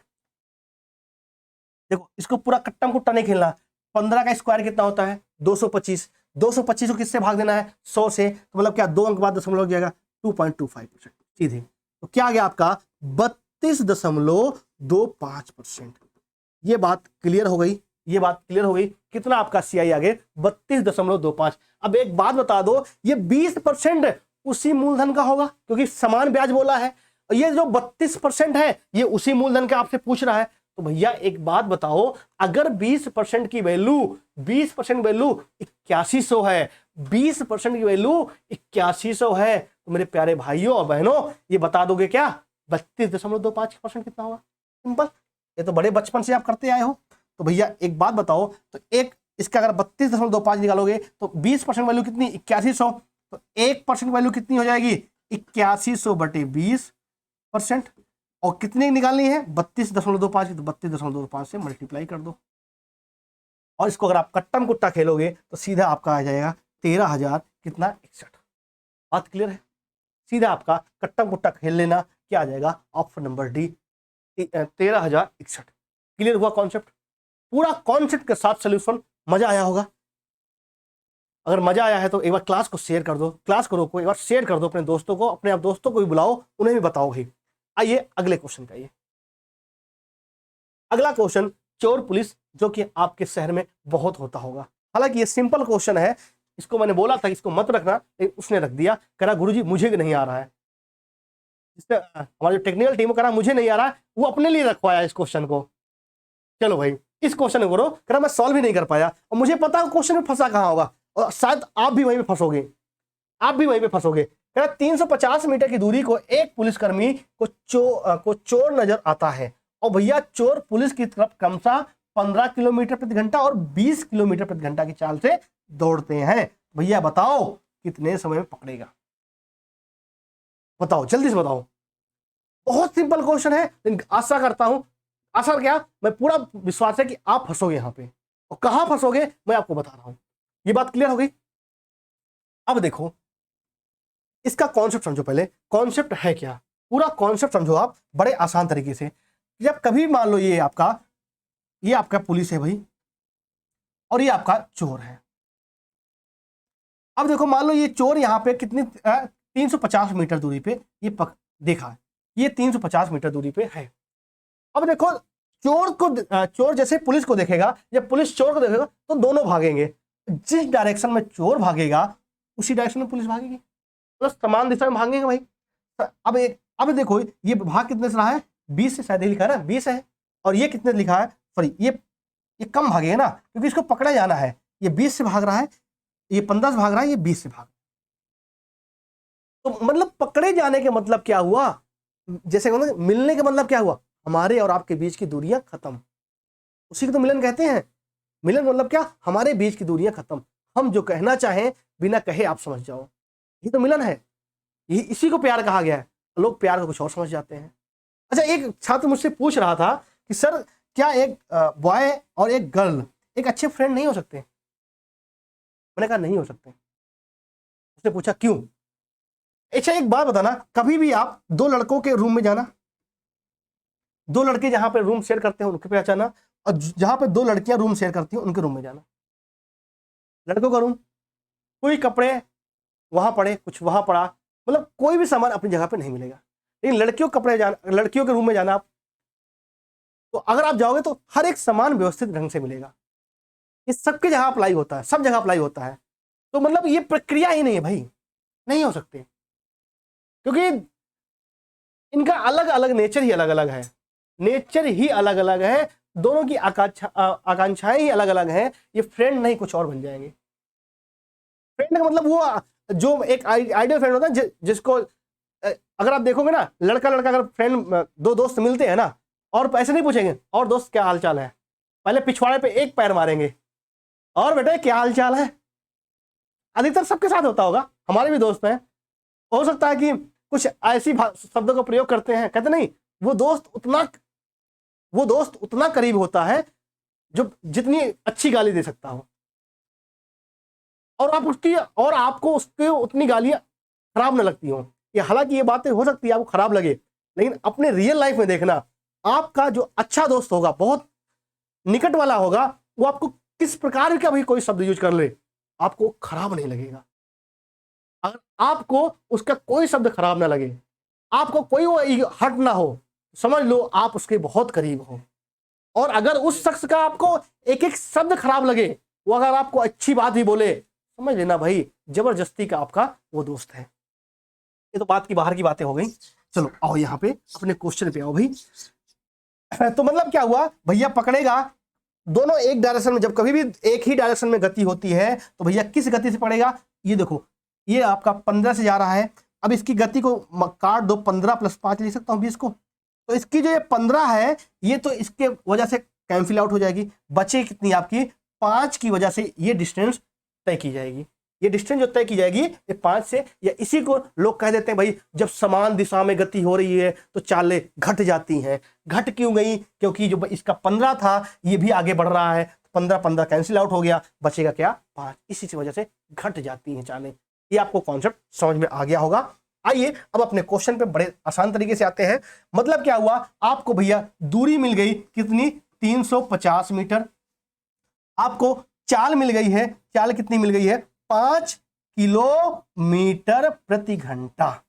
देखो इसको पूरा कट्टा कुट्टा नहीं खेलना। 15 का स्क्वायर कितना होता है, 225। 225 को किससे भाग देना है, 100 से, तो मतलब क्या 2 अंक बाद दशमलव लग जाएगा, 2.25% सीधे। तो क्या आ गया आपका, 32.25%। ये बात क्लियर हो गई, ये बात क्लियर हो गई। कितना आपका सीआई आगे, 32.25। अब एक बात बता दो, ये 20% उसी मूलधन का होगा, क्योंकि समान ब्याज बोला है। और ये जो 32% है, ये उसी मूलधन का आपसे पूछ रहा है। तो भैया एक बात बताओ, अगर 20% की वैल्यू 8100 है, 20% की वैल्यू 8100 है, तो मेरे प्यारे भाइयों और बहनों, ये बता दोगे क्या, 32.25% कितना होगा। सिंपल, ये तो बड़े बचपन से आप करते आए हो। तो भैया एक बात बताओ, तो एक इसका अगर 32.25 निकालोगे तो 20% वैल्यू कितनी, 8100। तो 1% वैल्यू कितनी हो जाएगी, 8100/20%। और कितनी निकालनी है, 32.25, तो 32.25 से मल्टीप्लाई कर दो। और इसको अगर आप कट्टम कुट्टा खेलोगे तो सीधा आपका आ जाएगा 13,000 कितना, 61। बात क्लियर है। सीधा आपका कट्टम कुट्टा खेल लेना, क्या आ जाएगा, ऑप्शन नंबर डी, 13,061। क्लियर हुआ कॉन्सेप्ट, पूरा कॉन्सेप्ट के साथ सोल्यूशन। मजा आया होगा। अगर मजा आया है तो एक बार क्लास को शेयर कर दो, क्लास को रोको, एक बार शेयर कर दो अपने दोस्तों को, अपने आप दोस्तों को भी बुलाओ, उन्हें भी बताओ भाई। आइए अगले क्वेश्चन का। ये अगला क्वेश्चन, चोर पुलिस, जो कि आपके शहर में बहुत होता होगा। हालांकि ये सिंपल क्वेश्चन है, इसको मैंने बोला था इसको मत रखना, लेकिन उसने रख दिया, कह रहा गुरुजी मुझे नहीं आ रहा है। हमारी जो टेक्निकल टीम कह रहा मुझे नहीं आ रहा है, वो अपने लिए रखवाया इस क्वेश्चन को। चलो भाई इस क्वेश्चन को करो, कह रहा मैं सॉल्व ही नहीं कर पाया, और मुझे पता है क्वेश्चन में फंसा कहाँ होगा, और शायद आप भी वहीं पे फंसोगे, आप भी वहीं पे फंसोगे। कह रहा 350 मीटर की दूरी को एक पुलिसकर्मी को चोर नजर आता है, और भैया चोर पुलिस की तरफ क्रमशः 15 किलोमीटर प्रति घंटा और 20 किलोमीटर प्रति घंटा की चाल से दौड़ते हैं। भैया बताओ कितने समय में पकड़ेगा, बताओ जल्दी से बताओ। बहुत सिंपल क्वेश्चन है, लेकिन आशा करता हूं, आशा क्या, मैं पूरा विश्वास है कि आप फंसोगे यहां पे, और कहां फंसोगे मैं आपको बता रहा हूं। ये बात क्लियर हो गई। अब देखो इसका कॉन्सेप्ट समझो, पहले कॉन्सेप्ट है क्या, पूरा कॉन्सेप्ट समझो आप बड़े आसान तरीके से। जब कभी मान लो ये आपका पुलिस है भाई, और ये आपका चोर है। अब देखो मान लो ये चोर यहाँ पे कितनी 350 मीटर दूरी पे ये देखा है, ये 350 मीटर दूरी पे है। अब देखो चोर जैसे पुलिस को देखेगा, जब पुलिस चोर को देखेगा तो दोनों भागेंगे। जिस डायरेक्शन में चोर भागेगा उसी डायरेक्शन में पुलिस भागेगी। मतलब समान दिशा में भागेंगे भाई। अब देखो ये भाग कितने से रहा है, 20 से, शायद लिखा है ना 20 है, और ये कितने लिखा है, सॉरी ये कम भागेगा ना, क्योंकि इसको पकड़ा जाना है। ये 20 से भाग रहा है, ये 15 से भाग रहा है, ये 20 से भाग, तो मतलब पकड़े जाने के मतलब क्या हुआ, जैसे मिलने का मतलब क्या हुआ, हमारे और आपके बीच की दूरियां खत्म, उसी को तो मिलन कहते हैं। मिलन मतलब क्या, हमारे बीच की दूरियां खत्म, हम जो कहना चाहें बिना कहे आप समझ जाओ, ये तो मिलन है, ये इसी को प्यार कहा गया है। लोग प्यार को कुछ और समझ जाते हैं। अच्छा, एक छात्र मुझसे पूछ रहा था कि सर क्या एक बॉय और एक गर्ल एक अच्छे फ्रेंड नहीं हो सकते? मैंने कहा नहीं हो सकते। उसने पूछा क्यों? अच्छा एक बात बताना, कभी भी आप दो लड़कों के रूम में जाना, दो लड़के जहां पे रूम शेयर करते हैं उनके पे जाना, और जहां पे दो लड़कियां रूम शेयर करती हैं उनके रूम में जाना। लड़कों का रूम, कोई कपड़े वहां पड़े, कुछ वहां पड़ा, मतलब कोई भी सामान अपनी जगह पे नहीं मिलेगा। लेकिन लड़कियों के कपड़े जाना, लड़कियों के रूम में जाना आप, तो अगर आप जाओगे तो हर एक सामान व्यवस्थित ढंग से मिलेगा। इस सबके जगह अप्लाई होता है, सब जगह अप्लाई होता है। तो मतलब ये प्रक्रिया ही नहीं है भाई, नहीं हो सकते, क्योंकि इनका अलग अलग नेचर ही अलग अलग है, नेचर ही अलग अलग है, दोनों की आकांक्षाएं ही अलग अलग हैं। ये फ्रेंड नहीं कुछ और बन जाएंगे। फ्रेंड का मतलब वो जो एक आइडियल फ्रेंड होता है जिसको अगर आप देखोगे ना, लड़का लड़का अगर फ्रेंड, दो दोस्त मिलते हैं ना, और ऐसे नहीं पूछेंगे और दोस्त क्या हाल चाल है, पहले पिछवाड़े पे एक पैर मारेंगे, और बेटे क्या हाल चाल है। अधिकतर सबके साथ होता होगा, हमारे भी दोस्त हैं, हो सकता है कि कुछ ऐसी शब्दों का प्रयोग करते हैं, कहते नहीं वो दोस्त उतना करीब होता है जो जितनी अच्छी गाली दे सकता हो, और आपको उसके उतनी गालियां खराब ना लगती हो। ये हालांकि ये बातें हो सकती है आपको खराब लगे, लेकिन अपने रियल लाइफ में देखना, आपका जो अच्छा दोस्त होगा, बहुत निकट वाला होगा, वो आपको किस प्रकार का भी कोई शब्द यूज कर ले, आपको खराब नहीं लगेगा। अगर आपको उसका कोई शब्द खराब ना लगे, आपको कोई वो हर्ट ना हो, समझ लो आप उसके बहुत करीब हो। और अगर उस शख्स का आपको एक एक शब्द खराब लगे, वो अगर आपको अच्छी बात भी बोले, समझ लेना भाई जबरदस्ती का आपका वो दोस्त है। ये तो बात की बाहर की बातें हो गई। चलो आओ यहाँ पे अपने क्वेश्चन पे आओ भाई। तो मतलब क्या हुआ भैया, पकड़ेगा दोनों एक डायरेक्शन में, जब कभी भी एक ही डायरेक्शन में गति होती है तो भैया किस गति से पड़ेगा, ये देखो ये आपका 15 से जा रहा है, अब इसकी गति को काट दो, 15 + 5 लिख सकता हूँ 20 को, तो इसकी जो ये 15 है ये तो इसके वजह से कैंसिल आउट हो जाएगी, बचे कितनी आपकी 5 की वजह से ये डिस्टेंस तय की जाएगी। ये डिस्टेंस जो तय की जाएगी ये 5 से, या इसी को लोग कह देते हैं भाई जब समान दिशा में गति हो रही है तो चालें घट जाती हैं। घट क्यों गई, क्योंकि जो इसका 15 था ये भी आगे बढ़ रहा है, 15 कैंसिल आउट हो गया, बचेगा क्या 5, इसी वजह से घट जाती हैं चालें। ये आपको कॉन्सेप्ट समझ में आ गया होगा। आइए अब अपने क्वेश्चन पे बड़े आसान तरीके से आते हैं। मतलब क्या हुआ, आपको भैया दूरी मिल गई कितनी, 350 मीटर, आपको चाल मिल गई है, चाल कितनी मिल गई है 5 किलोमीटर प्रति घंटा,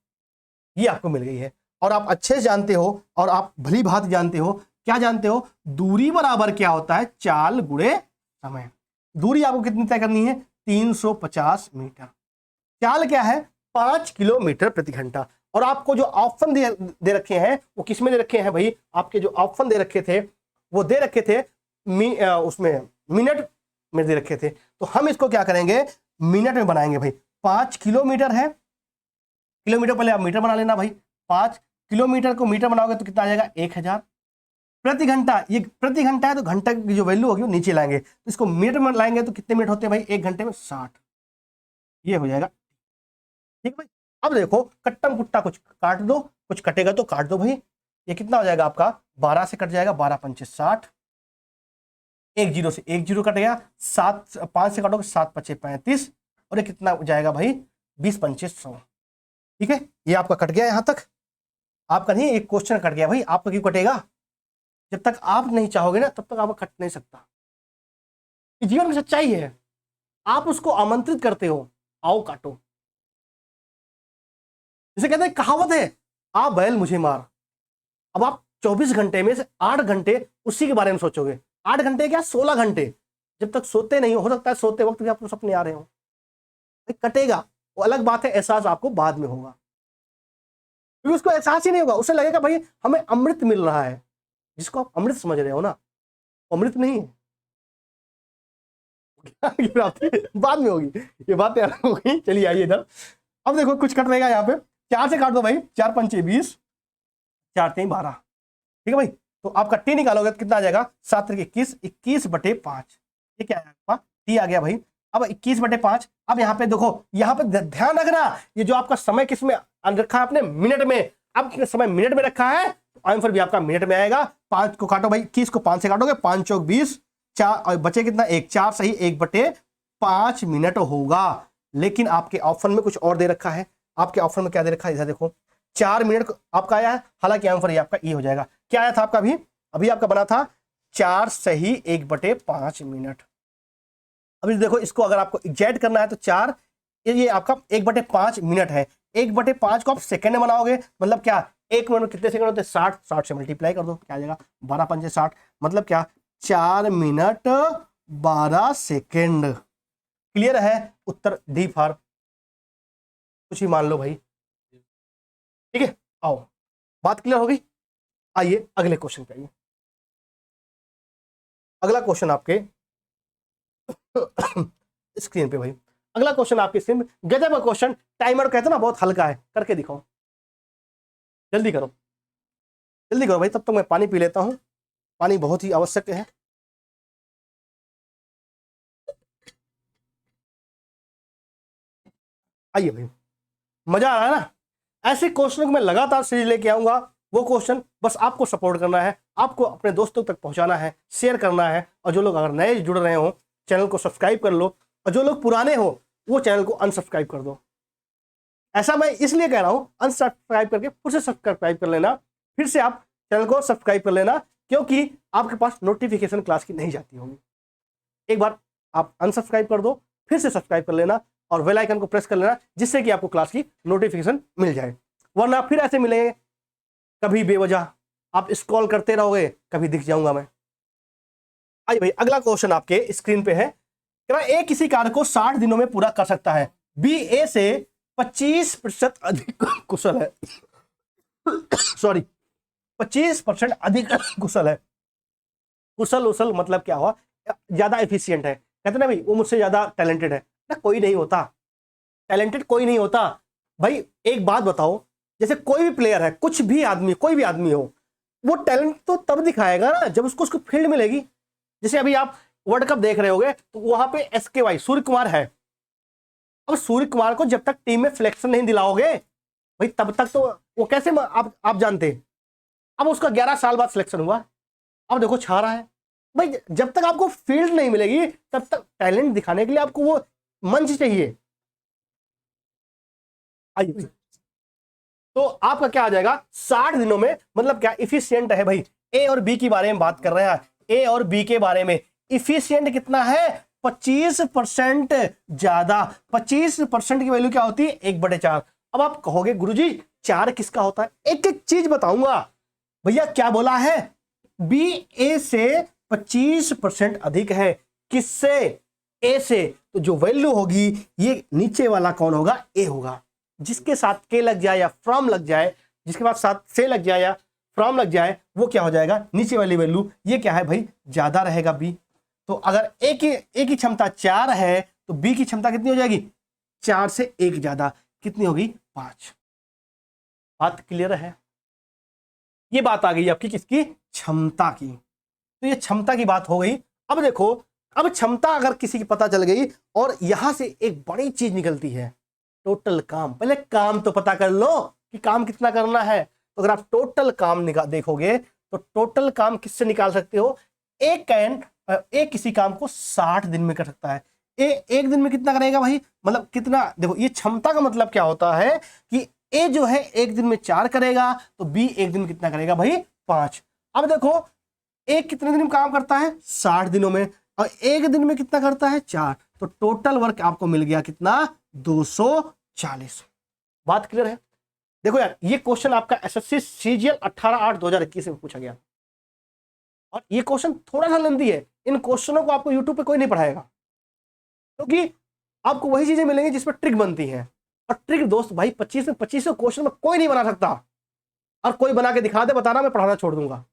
ये आपको मिल गई है। और आप अच्छे से जानते हो, और आप भली भांति जानते हो, क्या जानते हो, दूरी बराबर क्या होता है, चाल गुणे समय। दूरी आपको कितनी तय करनी है, 350 मीटर, चाल क्या है 5 किलोमीटर प्रति घंटा। और आपको जो ऑप्शन दे रखे हैं वो किसमें दे रखे हैं भाई, आपके जो ऑप्शन दे रखे थे वो दे रखे थे उसमें मिनट में दे रखे थे, तो हम इसको क्या करेंगे मिनट में बनाएंगे भाई। 5 किलोमीटर है, किलोमीटर पहले आप मीटर बना लेना भाई, 5 किलोमीटर को मीटर बनाओगे तो कितना आ जाएगा 1000 प्रति घंटा। ये प्रति घंटा है तो घंटा की जो वैल्यू होगी वो नीचे लाएंगे, तो इसको मिनट में लाएंगे तो कितने मिनट होते हैं भाई, 1 घंटे में 60, ये हो जाएगा। ठीक है भाई, अब देखो कट्टम कुट्टा कुछ काट दो, कुछ कटेगा तो काट दो भाई। ये कितना हो जाएगा आपका, 12 से कट जाएगा, 12 × 5 = 60, 1 0 से 1 0 कट गया, 7 5 से काटोगे 7 × 5 = 35, और ये कितना हो जाएगा भाई 20 × 5 = 100। ठीक है, ये आपका कट गया यहां तक, आपका नहीं एक क्वेश्चन कट गया भाई। आपका क्यों कटेगा, जब तक आप नहीं चाहोगे ना तब तक आपका कट नहीं सकता। ये जीवन में सच्चाई है, आप उसको आमंत्रित करते हो, आओ काटो। जैसे कहते हैं कहावत है, आ बैल मुझे मार। अब आप 24 घंटे में से 8 घंटे उसी के बारे में सोचोगे, 8 घंटे क्या 16 घंटे, जब तक सोते नहीं हो सकता है सोते वक्त भी आपको सपने आ रहे हो, कटेगा। वो अलग बात है, एहसास आपको बाद में होगा, क्योंकि उसको एहसास ही नहीं होगा, उसे लगेगा भाई हमें अमृत मिल रहा है, जिसको आप अमृत समझ रहे हो ना, अमृत नहीं है। बाद में होगी ये बात, यार होगी। चलिए आइए इधर, अब देखो कुछ कट रहेगा यहाँ पे, 4 से काट दो भाई, 4 पंचे 20, 4 3 12, ठीक है भाई। तो आपका टी निकालोगे तो कितना आ जाएगा, 7 3 21, 21/5, ये क्या आएगा, टी आ गया भाई। अब 21/5, अब यहाँ पे देखो, यहाँ पे ध्यान रखना, ये जो आपका समय किस में रखा है आपने, मिनट में, अब समय मिनट में रखा है तो आंसर भी आपका मिनट में आएगा। 5 को काटो भाई, 21 को 5 से काटोगे, 5 चौक 20, 4 और बचे कितना, 1, 4 सही, 1/5 मिनट होगा। लेकिन आपके ऑप्शन में कुछ और दे रखा है, आपके ऑप्शन में क्या दे रखा है, इधर देखो 4 मिनट आपका आया है, हालांकि आंसर ये आपका ई हो जाएगा। क्या आया था आपका अभी आपका बना था 4 सही 1/5 मिनट। अभी देखो इसको अगर आपको एग्जैक्ट करना है तो 4, ये आपका 1/5 मिनट है, 1/5 को आप सेकंड में बनाओगे, मतलब क्या 1 मिनट में कितने सेकंड होते हैं, 60, 60 से मल्टीप्लाई कर दो, क्या आ जाएगा 12 पंजे 60, मतलब क्या 4 मिनट 12 सेकंड। क्लियर है, उत्तर डी फॉर, कुछ ही मान लो भाई, ठीक है। आओ बात क्लियर हो गई, आइए अगले क्वेश्चन पे आइए। अगला क्वेश्चन आपके स्क्रीन पे भाई, अगला क्वेश्चन आपकी स्क्रीन पे, गजब का क्वेश्चन, टाइमर कहते हैं ना बहुत हल्का है, करके दिखाओ, जल्दी करो जल्दी करो भाई, तब तक मैं पानी पी लेता हूं, पानी बहुत ही आवश्यक है। आइए भाई, मजा आ रहा है ना, ऐसे क्वेश्चन को मैं लगातार सीरीज लेके आऊंगा, वो क्वेश्चन बस आपको सपोर्ट करना है, आपको अपने दोस्तों तक पहुंचाना है, शेयर करना है, और जो लोग अगर नए जुड़ रहे हो चैनल को सब्सक्राइब कर लो, और जो लोग पुराने हो वो चैनल को अनसब्सक्राइब कर दो। ऐसा मैं इसलिए कह रहा हूं, अनसब्सक्राइब करके फिर से सब्सक्राइब कर लेना, फिर से आप चैनल को सब्सक्राइब कर लेना, क्योंकि आपके पास नोटिफिकेशन क्लास की नहीं जाती होगी। एक बार आप अनसब्सक्राइब कर दो, फिर से सब्सक्राइब कर लेना, और बेल आइकन को प्रेस कर लेना, जिससे कि आपको क्लास की नोटिफिकेशन मिल जाए, वरना फिर ऐसे मिलेंगे कभी बेवजह आप स्क्रॉल करते रहोगे, कभी दिख जाऊंगा मैं। आइए भाई, अगला क्वेश्चन आपके स्क्रीन पे है, ए किसी कार्य को 60 दिनों में पूरा कर सकता है, बी ए से 25% अधिक कुशल है, सॉरी 25% अधिक कुशल है। कुशल उशल मतलब क्या हुआ, ज्यादा एफिशिएंट है, कहते ना भाई वो मुझसे ज्यादा टैलेंटेड है ना, कोई नहीं होता टैलेंटेड, कोई नहीं होता भाई। एक बात बताओ, जैसे कोई भी प्लेयर है, कुछ भी आदमी, कोई भी आदमी हो, वो टैलेंट तो तब दिखाएगा ना जब उसको फील्ड मिलेगी। जैसे अभी आप वर्ल्ड कप देख रहे होगे तो वहां पे SKY सूर्य कुमार है, अब सूर्य कुमार को जब तक टीम में सिलेक्शन नहीं दिलाओगे भाई, तब तक तो वो कैसे आप जानते। अब उसका 11 साल बाद सिलेक्शन हुआ, अब देखो छा रहा है भाई। जब तक आपको फील्ड नहीं मिलेगी तब तक टैलेंट दिखाने के लिए आपको वो मंच चाहिए। आइए, तो आपका क्या आ जाएगा 60 दिनों में, मतलब क्या इफिशियंट है भाई। ए और बी के बारे में बात कर रहे हैं, ए और बी के बारे में, इफिशियंट कितना है 25% ज्यादा। 25% की वैल्यू क्या होती है 1/4। अब आप कहोगे गुरुजी 4 किसका होता है, एक एक चीज बताऊंगा भैया। क्या बोला है, बी ए से 25% अधिक है, किससे, ए से, तो जो वैल्यू होगी ये नीचे वाला कौन होगा, ए होगा। जिसके साथ के लग जाए या फ्रॉम लग जाए, जिसके पास साथ से लग जाए या फ्रॉम लग जाए, वो क्या हो जाएगा नीचे वाली वैल्यू, ये क्या है भाई ज्यादा रहेगा बी। तो अगर ए की क्षमता 4 है तो बी की क्षमता कितनी हो जाएगी, 4 से 1 ज्यादा, कितनी होगी 5। बात क्लियर है, ये बात आ गई आपकी किसकी, क्षमता की। तो ये क्षमता की बात हो गई। अब देखो, अब क्षमता अगर किसी की पता चल गई, और यहां से एक बड़ी चीज निकलती है, टोटल काम। पहले काम तो पता कर लो कि काम कितना करना है। तो अगर आप टोटल काम देखोगे तो टोटल काम किससे निकाल सकते हो, एक किसी काम को 60 दिन में कर सकता है। एक दिन में कितना करेगा भाई, मतलब कितना, देखो ये क्षमता का मतलब क्या होता है कि ए जो है एक दिन में 4 करेगा, तो बी एक दिन में कितना करेगा भाई 5। अब देखो ए कितने दिन में काम करता है 60 दिनों में, और एक दिन में कितना करता है 4, तो टोटल वर्क आपको मिल गया कितना 240। बात क्लियर है। देखो यार, ये क्वेश्चन आपका SSC CGL 18/8/2021 में पूछा गया, और ये क्वेश्चन थोड़ा सा लेंदी है। इन क्वेश्चनों को आपको यूट्यूब पे कोई नहीं पढ़ाएगा, क्योंकि आपको वही चीजें मिलेंगी जिसमें ट्रिक बनती हैं। और ट्रिक दोस्त भाई 25 में 25 क्वेश्चन में कोई नहीं बना सकता, और कोई बना के दिखा दे बताना, मैं पढ़ाना छोड़ दूंगा।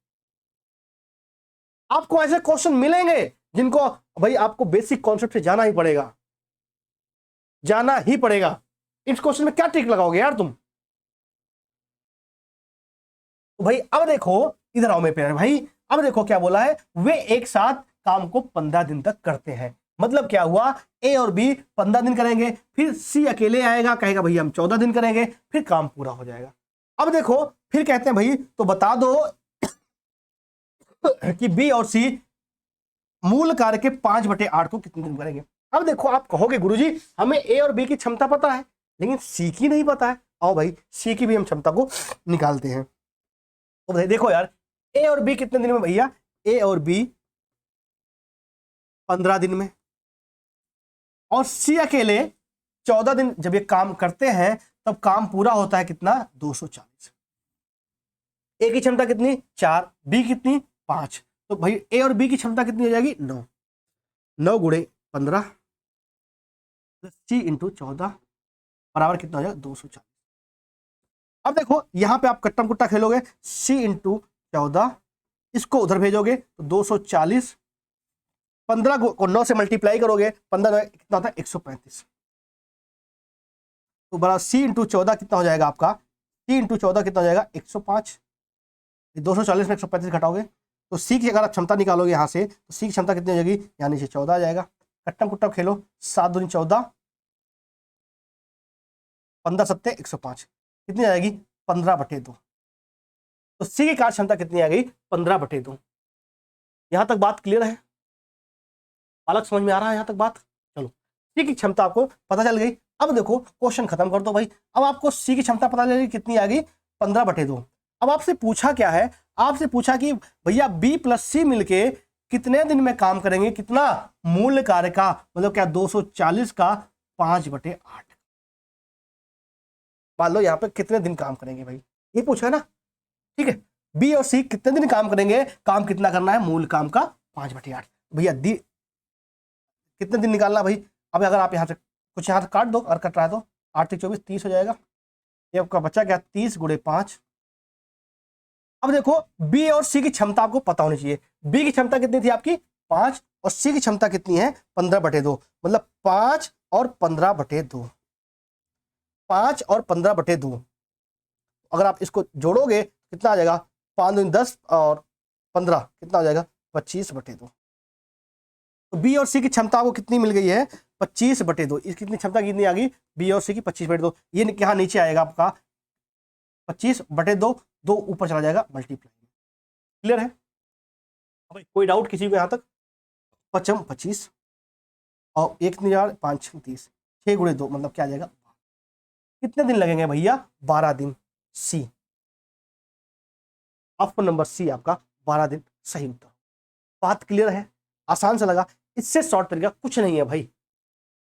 आपको ऐसे क्वेश्चन मिलेंगे जिनको भाई आपको बेसिक कॉन्सेप्ट से जाना ही पड़ेगा, जाना ही पड़ेगा। इस क्वेश्चन में क्या ट्रिक लगाओगे यार तुम? तो भाई अब देखो, इधर आओ मेरे प्यारे भाई, अब देखो क्या बोला है, वे एक साथ काम को 15 दिन तक करते हैं। मतलब क्या हुआ, ए और बी 15 दिन करेंगे, फिर सी अकेले आएगा, कहेगा भैया हम 14 दिन करेंगे, फिर काम पूरा हो जाएगा। अब देखो फिर कहते हैं भाई तो बता दो कि बी और सी मूल कार्य के 5/8 को कितने दिन करेंगे। अब देखो आप कहोगे गुरुजी हमें ए और बी की क्षमता पता है लेकिन सी की नहीं पता है। आओ भाई सी की भी हम क्षमता को निकालते हैं। तो भाई देखो यार, ए और बी कितने दिन में भैया, ए और बी 15 दिन में, और सी अकेले 14 दिन। जब ये काम करते हैं तब काम पूरा होता है कितना, 240। ए की क्षमता कितनी 4, बी कितनी 5, तो भाई ए और बी की क्षमता कितनी हो जाएगी 9। 9 गुणे 15 सी इंटू 14 बराबर कितना हो जाएगा 240। अब देखो यहां पे आप कट्टम कुट्टा खेलोगे, सी इंटू 14, इसको उधर भेजोगे तो 240, 15 को 9 से मल्टीप्लाई करोगे, 15 कितना होता है 135। तो बराबर सी इंटू 14 कितना हो जाएगा आपका, सी इंटू 14 कितना हो जाएगा 105। 240 में 135 घटाओगे तो सी की अगर आप क्षमता निकालोगे यहाँ से तो सी की क्षमता कितनी हो जाएगी, यानी से 14 आ जाएगा। कट्टम कुट्टम खेलो, 7 दूनी 14, 15 सत्ते 105, कितनी आ जाएगी 15/2। तो सी की कार्य क्षमता कितनी आ गई 15/2। यहां तक बात क्लियर है, बालक समझ में आ रहा है यहां तक बात? चलो सी की क्षमता आपको पता चल गई। अब देखो क्वेश्चन खत्म कर दो भाई। अब आपको सी की क्षमता पता चल गई कितनी आ गई 15/2। अब आपसे पूछा क्या है, आपसे पूछा कि भैया बी प्लस सी मिलके कितने दिन में काम करेंगे, कितना मूल कार्य का, मतलब क्या 240 का 5/8। मान लो यहाँ पे कितने दिन काम करेंगे भाई, ये पूछा है ना, ठीक है। बी और सी कितने दिन काम करेंगे, काम कितना करना है, मूल काम का 5/8। भैया दी कितने दिन निकालना भाई। अब अगर आप यहाँ से कुछ यहाँ से काट दो, और कट रहा है तो 8 से 24 30 हो जाएगा। ये आपका बच्चा क्या 30 गुणे 5। अब देखो बी और सी की क्षमता आपको पता होनी चाहिए। बी की क्षमता कितनी थी आपकी 5, और सी की क्षमता कितनी है 15/2, मतलब 5 और 15/2, 5 और 15/2। अगर आप इसको जोड़ोगे कितना आ जाएगा, 5 दूनी 10 और 15 कितना हो जाएगा 25/2। तो बी और सी की क्षमता को कितनी मिल गई है 25/2। इसकी कितनी क्षमता कितनी आ गई बी और सी की 25/2। ये यहाँ नीचे आएगा आपका 25/2, 2 ऊपर चला जाएगा मल्टीप्लाई। क्लियर है भाई, कोई डाउट किसी को यहाँ तक? 5 25 और 1 5 30, 6 गुणे 2 मतलब क्या आ जाएगा, कितने दिन लगेंगे भैया 12 दिन। सी ऑप्शन नंबर सी आपका 12 दिन सही उत्तर। बात क्लियर है, आसान से लगा। इससे शॉर्ट तरीका कुछ नहीं है भाई,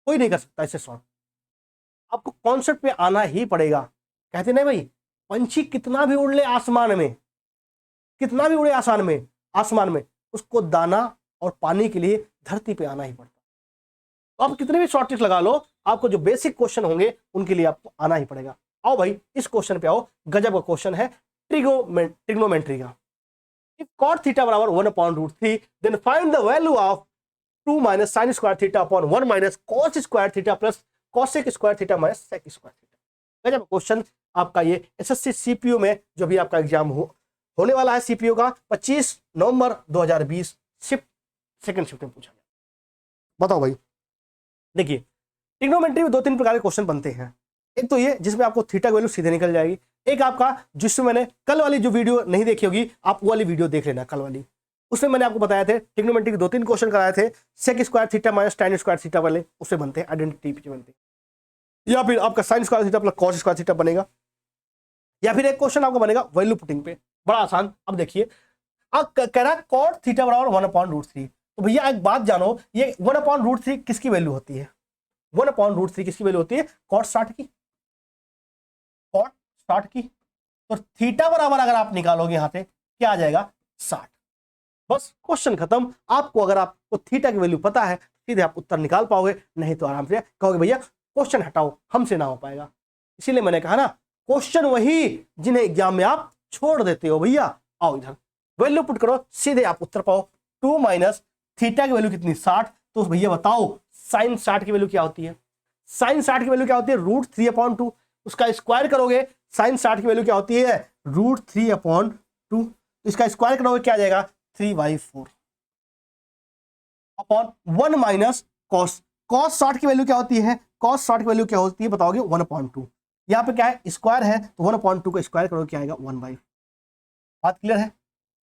कोई नहीं कर सकता इससे शॉर्ट। आपको कॉन्सेप्ट पे आना ही पड़ेगा। कहते नहीं भाई, पंछी कितना भी उड़ ले आसमान में, कितना भी उड़े आसमान में उसको दाना और पानी के लिए धरती पे आना ही पड़ता। तो आप कितने भी शॉर्ट ट्रिक लगा लो, आपको जो बेसिक क्वेश्चन होंगे उनके लिए आपको आना ही पड़ेगा। आओ भाई इस क्वेश्चन पे आओ, गजब का क्वेश्चन है ट्रिग्नोमेट्री का। If cot theta बराबर 1/√3, then find the value of 2 minus sin square theta upon 1 minus cos square theta plus cosec square theta minus sec square theta। गजब क्वेश्चन आपका ये एसएससी सीपीयू में जो भी आपका एग्जाम होने वाला है सीपीयू का 25 नवंबर 2020 शिफ्ट सेकंड शिफ्ट में पूछा गया। बताओ भाई, देखिए ट्रिग्नोमेट्री में 2-3 प्रकार के क्वेश्चन बनते हैं। एक तो ये जिसमें आपको थीटा की वैल्यू सीधे निकल जाएगी, एक आपका जिसमें मैंने कल वाली जो वीडियो नहीं देखी होगी आप वो वाली वीडियो देख लेना, कल वाली, उसमें मैंने आपको बताया थे ट्रिग्नोमेट्री के 2-3 क्वेश्चन कराए थे, sec square theta minus tan square theta वाले उससे बनते हैं, आइडेंटिटी बनते हैं। या फिर आपका sine square theta plus cos square theta बनेगा, या फिर एक क्वेश्चन आपका बनेगा वैल्यू पुटिंग पे, बड़ा आसान। अब देखिए अब कह रहा है कॉट थीटा बराबर 1/√3। तो भैया एक बात जानो, ये 1/√3 किसकी वैल्यू होती है, 1/√3 किसकी वैल्यू होती है, कॉट 60 की, कॉट 60 की। तो थीटा बराबर अगर आप निकालोगे यहां से क्या आ जाएगा 60। बस क्वेश्चन खत्म। आपको अगर आपको थीटा की वैल्यू पता है सीधे आप उत्तर निकाल पाओगे, नहीं तो आराम से कहोगे भैया क्वेश्चन हटाओ हमसे ना हो पाएगा। इसीलिए मैंने कहा ना, क्वेश्चन वही जिन्हें एग्जाम में आप छोड़ देते हो भैया। आओ इधर वैल्यू पुट करो, सीधे आप उत्तर पाओ। 2 माइनस थीटा की वैल्यू कितनी, 60। तो भैया बताओ साइन 60 की वैल्यू क्या होती है? साइन 60 की वैल्यू क्या होती है? √3/2। उसका स्क्वायर करोगे, साइन 60 की वैल्यू क्या होती है? √3/2। इसका स्क्वायर करोगे क्या आ जाएगा? 3/4 अपॉन 1 माइनस कॉस। कॉस 60 की वैल्यू क्या होती है? कॉस 60 की वैल्यू क्या होती है बताओगे? 1/2। यहाँ पे क्या है? स्क्वायर है, तो 1/2 का स्क्वायर करोगे क्या आएगा? 1/4। बात क्लियर है?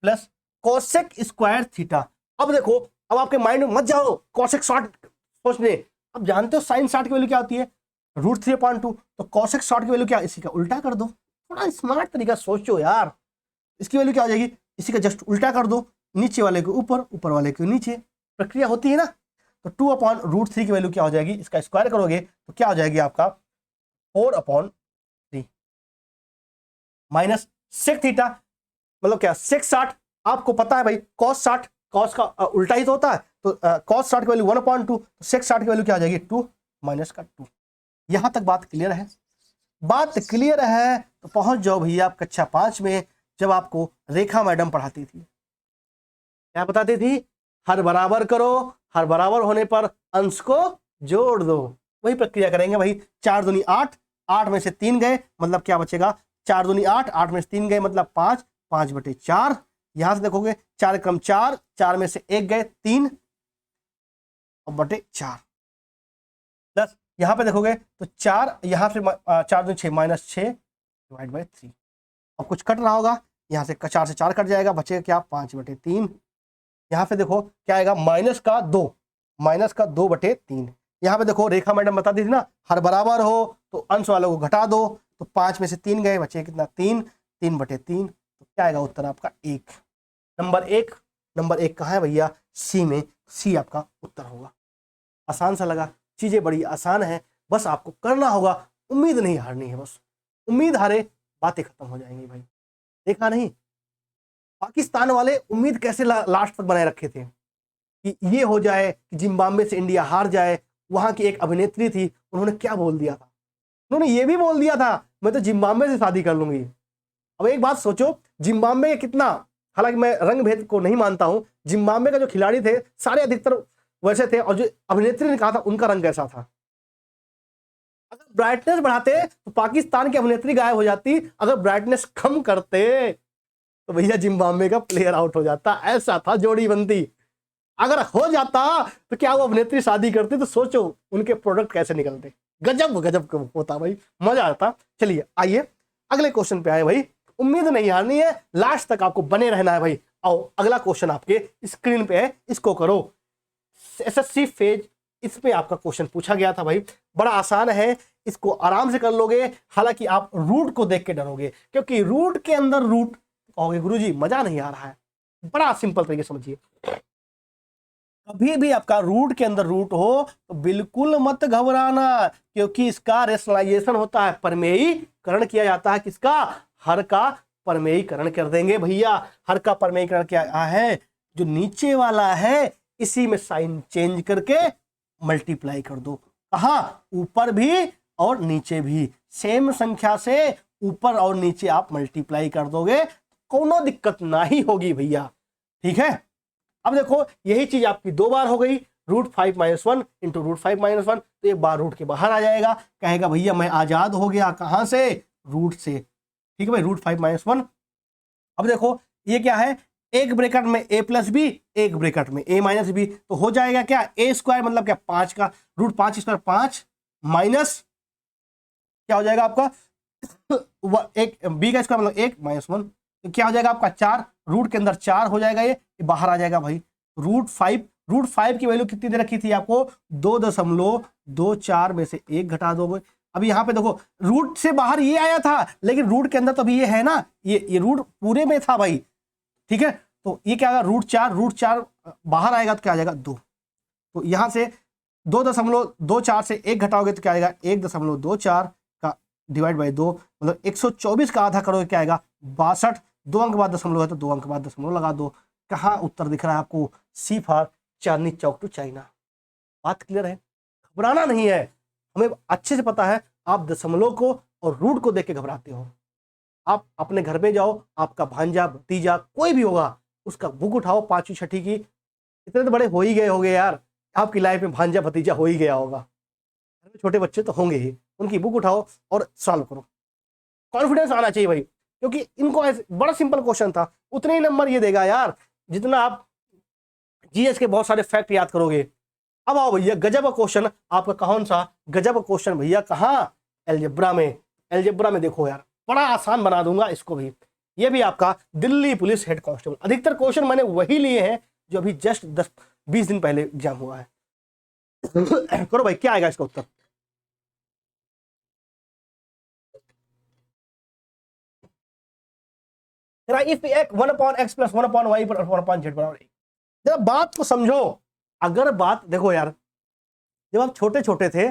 Plus cosec square theta. अब देखो, अब आपके माइंड में मत जाओ कोसेक 60 सोचने। अब जानते हो साइन 60 की वैल्यू क्या होती है? √3/2। तो कोसेक 60 की वैल्यू क्या? इसी का उल्टा कर दो। थोड़ा स्मार्ट तरीका सोचो यार। इसकी वैल्यू क्या हो जाएगी? इसी का जस्ट उल्टा कर दो, नीचे वाले को ऊपर, ऊपर वाले को नीचे। प्रक्रिया होती है ना। तो 2/√3 की वैल्यू क्या हो जाएगी? इसका स्क्वायर करोगे तो क्या हो जाएगी आपका? 4/3 माइनस सेक थीटा, मतलब क्या? सेक 60। आपको पता है भाई कॉस 60, कॉस का उल्टा ही तो होता है। तो कॉस 60 की वैल्यू 1/2, तो सेक 60 की वैल्यू क्या आ जाएगी? 2 माइनस का 2। यहां तक बात क्लियर है? बात क्लियर है तो पहुंच जाओ भैया आप कक्षा 5 में, जब आपको रेखा मैडम पढ़ाती थी। क्या बताती थी? हर बराबर करो, हर बराबर होने पर अंश को जोड़ दो। वही प्रक्रिया करेंगे भाई। 4 दूनी 8, 8 में से 3 गए, मतलब क्या बचेगा? 4 दूनी 8, 8 में से 3 गए मतलब 5, 5/4। यहां से देखोगे 4 क्रम 4, 4 में से 1 गए 3 और बटे 4। प्लस यहां पे देखोगे तो 4, यहां से 4 दूनी 6 माइनस 6 डिवाइड बाई 3। अब कुछ कट रहा होगा, यहां से 4 से 4 कट जाएगा, बचेगा क्या? 5/3। यहां पे देखो क्या आएगा? माइनस का 2, माइनस का 2/3। यहां पे देखो रेखा मैडम बताती थी ना, हर बराबर हो तो अंश वालों को घटा दो। तो 5 में से 3 गए, बचे कितना? 3, 3/3। तो क्या आएगा उत्तर आपका? 1। नंबर 1, नंबर 1 कहाँ है भैया? सी में। सी आपका उत्तर होगा। आसान सा लगा? चीजें बड़ी आसान है, बस आपको करना होगा। उम्मीद नहीं हारनी है, बस उम्मीद हारे बातें खत्म हो जाएंगी भाई। देखा नहीं पाकिस्तान वाले उम्मीद कैसे लास्ट तक बनाए रखे थे कि ये हो जाए कि जिम्बाब्वे से इंडिया हार जाए। वहां की एक अभिनेत्री थी, उन्होंने क्या बोल दिया था? उन्होंने ये भी बोल दिया था मैं तो जिम्बाब्वे से शादी कर लूंगी। अब एक बात सोचो, जिम्बाब्वे के कितना, हालांकि मैं रंग भेद को नहीं मानता हूं, जिम्बाब्वे का जो खिलाड़ी थे सारे अधिकतर वैसे थे, और जो अभिनेत्री ने कहा था उनका रंग कैसा था? अगर ब्राइटनेस बढ़ाते तो पाकिस्तान की अभिनेत्री गायब हो जाती, अगर ब्राइटनेस कम करते तो भैया जिम्बाब्वे का प्लेयर आउट हो जाता। ऐसा था जोड़ी बंदी। अगर हो जाता तो क्या वो अभिनेत्री शादी करती? तो सोचो उनके प्रोडक्ट कैसे निकलते। गजब गजब होता भाई, मजा आता। चलिए आइए अगले क्वेश्चन पे आए भाई। उम्मीद नहीं हारनी है, लास्ट तक आपको बने रहना है भाई। आओ अगला क्वेश्चन आपके स्क्रीन पे है, इसको करो। एसएससी फेज, इसमें आपका क्वेश्चन पूछा गया था भाई। बड़ा आसान है, इसको आराम से कर लोगे। हालांकि आप रूट को देख के डरोगे, क्योंकि रूट के अंदर रूट कहोगे गुरुजी मजा नहीं आ रहा है। बड़ा सिंपल तरीके समझिए। कभी भी आपका रूट के अंदर रूट हो तो बिल्कुल मत घबराना, क्योंकि इसका रेशनलाइजेशन होता है, परमेयीकरण किया जाता है। किसका? हर का परमेयीकरण कर देंगे भैया। हर का परमेयीकरण क्या है? जो नीचे वाला है इसी में साइन चेंज करके मल्टीप्लाई कर दो। कहां? ऊपर भी और नीचे भी। सेम संख्या से ऊपर और नीचे आप मल्टीप्लाई कर दोगे, कोनो दिक्कत नहीं होगी भैया। ठीक है? अब देखो यही चीज आपकी 2 बार हो गई। √5 - 1 इंटू √5 - 1, तो एक बार रूट के बाहर आ जाएगा। कहेगा भैया मैं आजाद हो गया। कहां से? रूट से। ठीक है भाई, √5 - 1। अब देखो ये क्या है? एक ब्रैकेट में a + b, एक ब्रैकेट में a - b, तो हो जाएगा क्या? a² मतलब क्या? 5 का √5² 5 माइनस क्या हो जाएगा आपका? एक b का स्क्वायर मतलब 1 - 1, तो क्या हो जाएगा आपका? 4। रूट के अंदर 4 हो जाएगा, ये बाहर आ जाएगा भाई। √5 की वैल्यू कितनी दे रखी थी आपको? 2.24 में से 1 घटा दोगे। अब यहाँ पे देखो रूट से बाहर ये आया था, लेकिन रूट के अंदर तो अभी ये है ना, ये रूट पूरे में था भाई। ठीक है, तो ये क्या आएगा? √4 बाहर आएगा तो क्या आ जाएगा? 2। तो यहां से 2.24 से 1 घटाओगे तो क्या आएगा? 1.24 का डिवाइड बाई 2, मतलब 124 का आधा करोगे क्या आएगा? 62। 2 अंक बाद दशमलव है तो 2 अंक बाद दशमलव लगा दो। कहाँ उत्तर दिख रहा है आपको? C for Chandni Chowk to China. बात क्लियर है? घबराना नहीं है, हमें अच्छे से पता है। आप दशमलव को और रूट को देख के घबराते हो। आप अपने घर में जाओ, आपका भांजा भतीजा कोई भी होगा, उसका बुक उठाओ 5वीं 6ठी की, इतने तो बड़े हो ही गए होंगे यार, आपकी लाइफ में भांजा भतीजा हो ही गया होगा, घर में छोटे बच्चे तो होंगे ही, उनकी बुक उठाओ और सॉल्व करो। कॉन्फिडेंस आना चाहिए भाई, क्योंकि इनको बड़ा सिंपल क्वेश्चन था, उतने ही नंबर ये देगा यार जितना आप जीएस के बहुत सारे फैक्ट याद करोगे। अब आओ भैया गजब का क्वेश्चन, आपका कौन सा गजब का क्वेश्चन भैया, कहाँ? एलजेब्रा में। एलजेब्रा में देखो यार, बड़ा आसान बना दूंगा इसको भी। ये भी आपका दिल्ली पुलिस हेड कांस्टेबल, अधिकतर क्वेश्चन मैंने वही लिए हैं जो अभी जस्ट 10-20 दिन पहले एग्जाम हुआ है। करो भाई, क्या आएगा इसका उत्तर? इफ एक 1/x + 1/y + 1/z बराबर 1। जरा बात को समझो। अगर बात देखो यार, जब आप छोटे छोटे थे,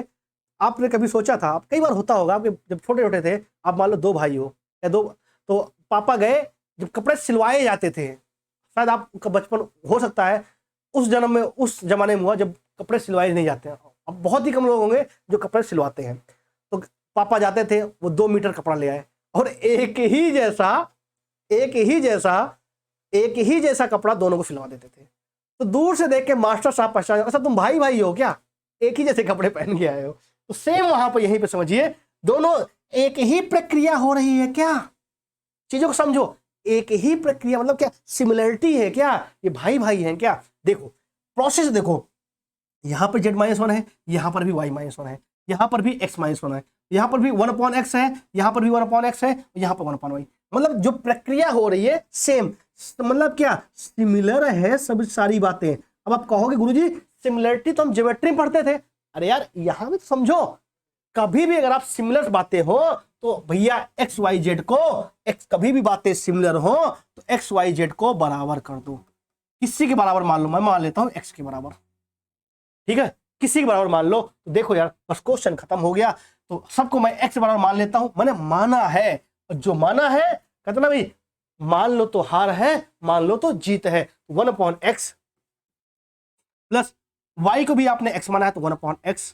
आपने कभी सोचा था, आप कई बार होता होगा आपके, जब छोटे छोटे थे, आप मान लो 2 भाई हो या 2, तो पापा गए, जब कपड़े सिलवाए जाते थे, शायद आपका बचपन हो सकता है उस जन्म में, उस जमाने में हुआ जब कपड़े सिलवाए नहीं जाते हैं। अब बहुत ही कम लोग होंगे जो कपड़े सिलवाते हैं। तो पापा जाते थे, वो 2 मीटर कपड़ा ले आए और एक ही जैसा कपड़ा दोनों को सिलवा देते थे। तो दूर से देख के मास्टर साहब पहचान, अच्छा तुम भाई भाई हो क्या, एक ही जैसे कपड़े पहन के आए हो? तो सेम वहां पर यहीं पे समझिए, दोनों एक ही प्रक्रिया हो रही है क्या? चीजों को समझो, एक ही प्रक्रिया मतलब क्या, सिमिलरिटी है क्या, ये भाई भाई हैं क्या? देखो प्रोसेस देखो, यहां पर z-1 है, यहां पर भी y-1 है, यहां पर भी x-1 है, यहां पर भी 1/x है, यहां पर भी 1/x है, यहां पर 1/y। मतलब जो प्रक्रिया हो रही है सेम, मतलब क्या, सिमिलर है सब सारी बातें। अब आप कहोगे गुरुजी सिमिलरिटी तो हम ज्योमेट्री में पढ़ते थे। अरे यार यहां भी तो समझो, कभी भी अगर आप सिमिलर बातें हो तो भैया एक्स वाई जेड को, कभी भी बातें सिमिलर हो तो एक्स वाई जेड को बराबर कर दो। किसी के बराबर मान लो, मैं मान लेता हूं एक्स के बराबर, ठीक है, किसी के बराबर मान लो। तो देखो यार बस क्वेश्चन खत्म हो गया। तो सबको मैं एक्स बराबर मान लेता हूं, मैंने माना है, और जो माना है कहते ना भाई, मान लो तो हार है, मान लो तो जीत है। 1/x प्लस वाई को भी आपने x माना है तो 1/x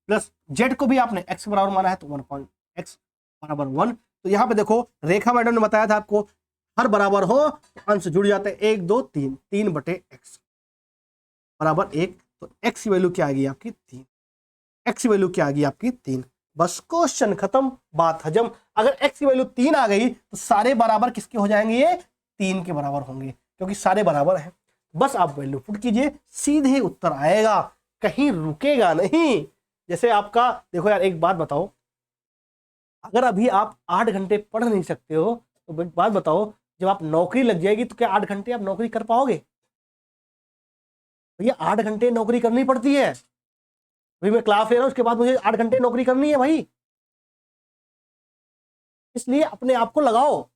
प्लस जेड को भी आपने x बराबर माना है तो 1/x बराबर 1। तो यहां पे देखो रेखा मैडम ने बताया था आपको, हर बराबर हो तो अंश जुड़ जाते हैं, 1 2 3, 3/x बराबर 1। तो x की वैल्यू क्या आ गई आपकी 3, x की वैल्यू क्या आ गई आपकी 3। बस क्वेश्चन खत्म, बात हजम। अगर x की वैल्यू 3 आ गई तो सारे बराबर किसके हो जाएंगे, ये 3 के बराबर होंगे, क्योंकि सारे बराबर हैं। बस आप वैल्यू पुट कीजिए, सीधे उत्तर आएगा, कहीं रुकेगा नहीं। जैसे आपका देखो यार, एक बात बताओ, अगर अभी आप 8 घंटे पढ़ नहीं सकते हो तो एक बात बताओ, जब आप नौकरी लग जाएगी तो क्या 8 घंटे आप नौकरी कर पाओगे? भैया 8 घंटे नौकरी करनी पड़ती है। अभी मैं क्लास ले रहा हूं, उसके बाद मुझे 8 घंटे नौकरी करनी है भाई, इसलिए अपने आप को लगाओ।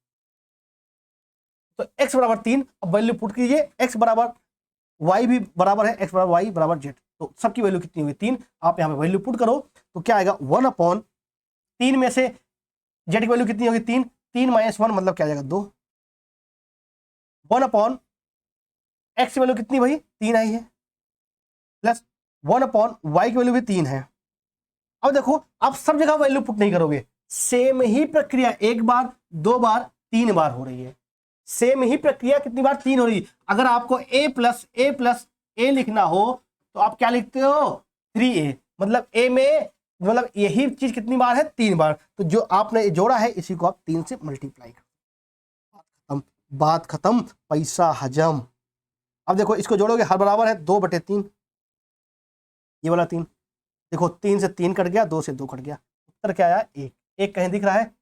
तो x बराबर 3, अब वैल्यू पुट कीजिए, x बराबर y भी बराबर है, x बराबर y बराबर z, तो सबकी वैल्यू कितनी हुई 3। आप यहाँ पे वैल्यू पुट करो तो क्या आएगा 1/3 में से z की वैल्यू कितनी होगी 3, 3 - 1 मतलब क्या आ जाएगा 2। 1/x की वैल्यू कितनी भाई 3 आई है, प्लस 1/y की वैल्यू भी 3 है। अब देखो आप सब जगह वैल्यू पुट नहीं करोगे, सेम ही प्रक्रिया 1 बार 2 बार 3 बार हो रही है, सेम ही प्रक्रिया कितनी बार 3 हो रही है। अगर आपको a+a+a लिखना हो तो आप क्या लिखते हो 3a, मतलब a में मतलब यही चीज कितनी बार है 3 बार। तो जो आपने जोड़ा है इसी को आप 3 से मल्टीप्लाई करो, बात खत्म, पैसा हजम। अब देखो इसको जोड़ोगे, हर बराबर है 2/3, ये वाला 3, देखो 3 से 3 कट गया, 2 से 2 कट गया, उत्तर क्या आया 1। 1 कहीं दिख रहा है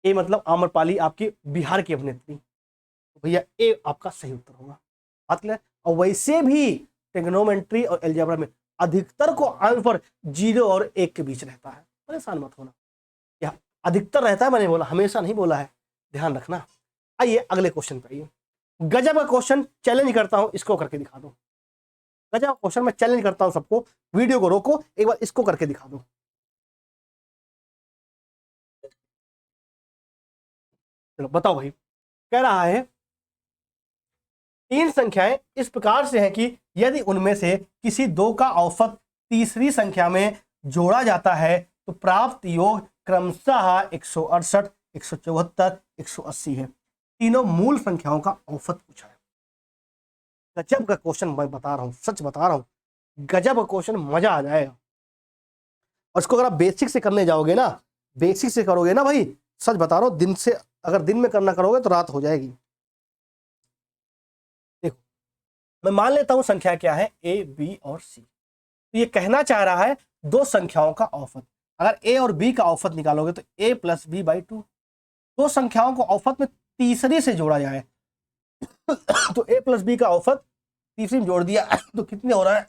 ए मतलब आम्रपाली आपकी बिहार की अभिनेत्री, तो भैया ए आपका सही उत्तर होगा। बात क्लियर? और वैसे भी ट्रिग्नोमेट्री और अलजेब्रा में अधिकतर को आंसर 0 और 1 के बीच रहता है, परेशान मत होना, या अधिकतर रहता है, मैंने बोला हमेशा नहीं बोला है, ध्यान रखना। आइए अगले क्वेश्चन पे आइए, गजब का क्वेश्चन चैलेंज करता हूं, इसको करके दिखा दो। गजब का क्वेश्चन मैं चैलेंज करता हूं सबको, वीडियो को रोको, एक बार इसको करके दिखा दो। चलो बताओ भाई, कह रहा है 3 संख्याएं इस प्रकार से हैं कि यदि उनमें से किसी 2 का औसत तीसरी संख्या में जोड़ा जाता है तो प्राप्त योग क्रमशः 168, 174, 180 है। तीनों मूल संख्याओं का औसत पूछा है। गजब का क्वेश्चन मैं बता रहा हूँ, सच बता रहा हूँ, गजब का क्वेश्चन, मजा आ जाएगा। और इसको अगर आप बेसिक से करने जाओगे ना, बेसिक से करोगे ना भाई, सच बता रहा हूँ, दिन से अगर दिन में करना करोगे तो रात हो जाएगी। देखो मैं मान लेता हूं संख्या क्या है, ए बी और सी। तो ये कहना चाह रहा है दो संख्याओं का औसत। अगर ए और बी का औसत निकालोगे तो ए प्लस बी बाई 2। दो संख्याओं को औसत में तीसरी से जोड़ा जाए तो ए प्लस बी का औसत तीसरी में जोड़ दिया तो कितने हो रहा है,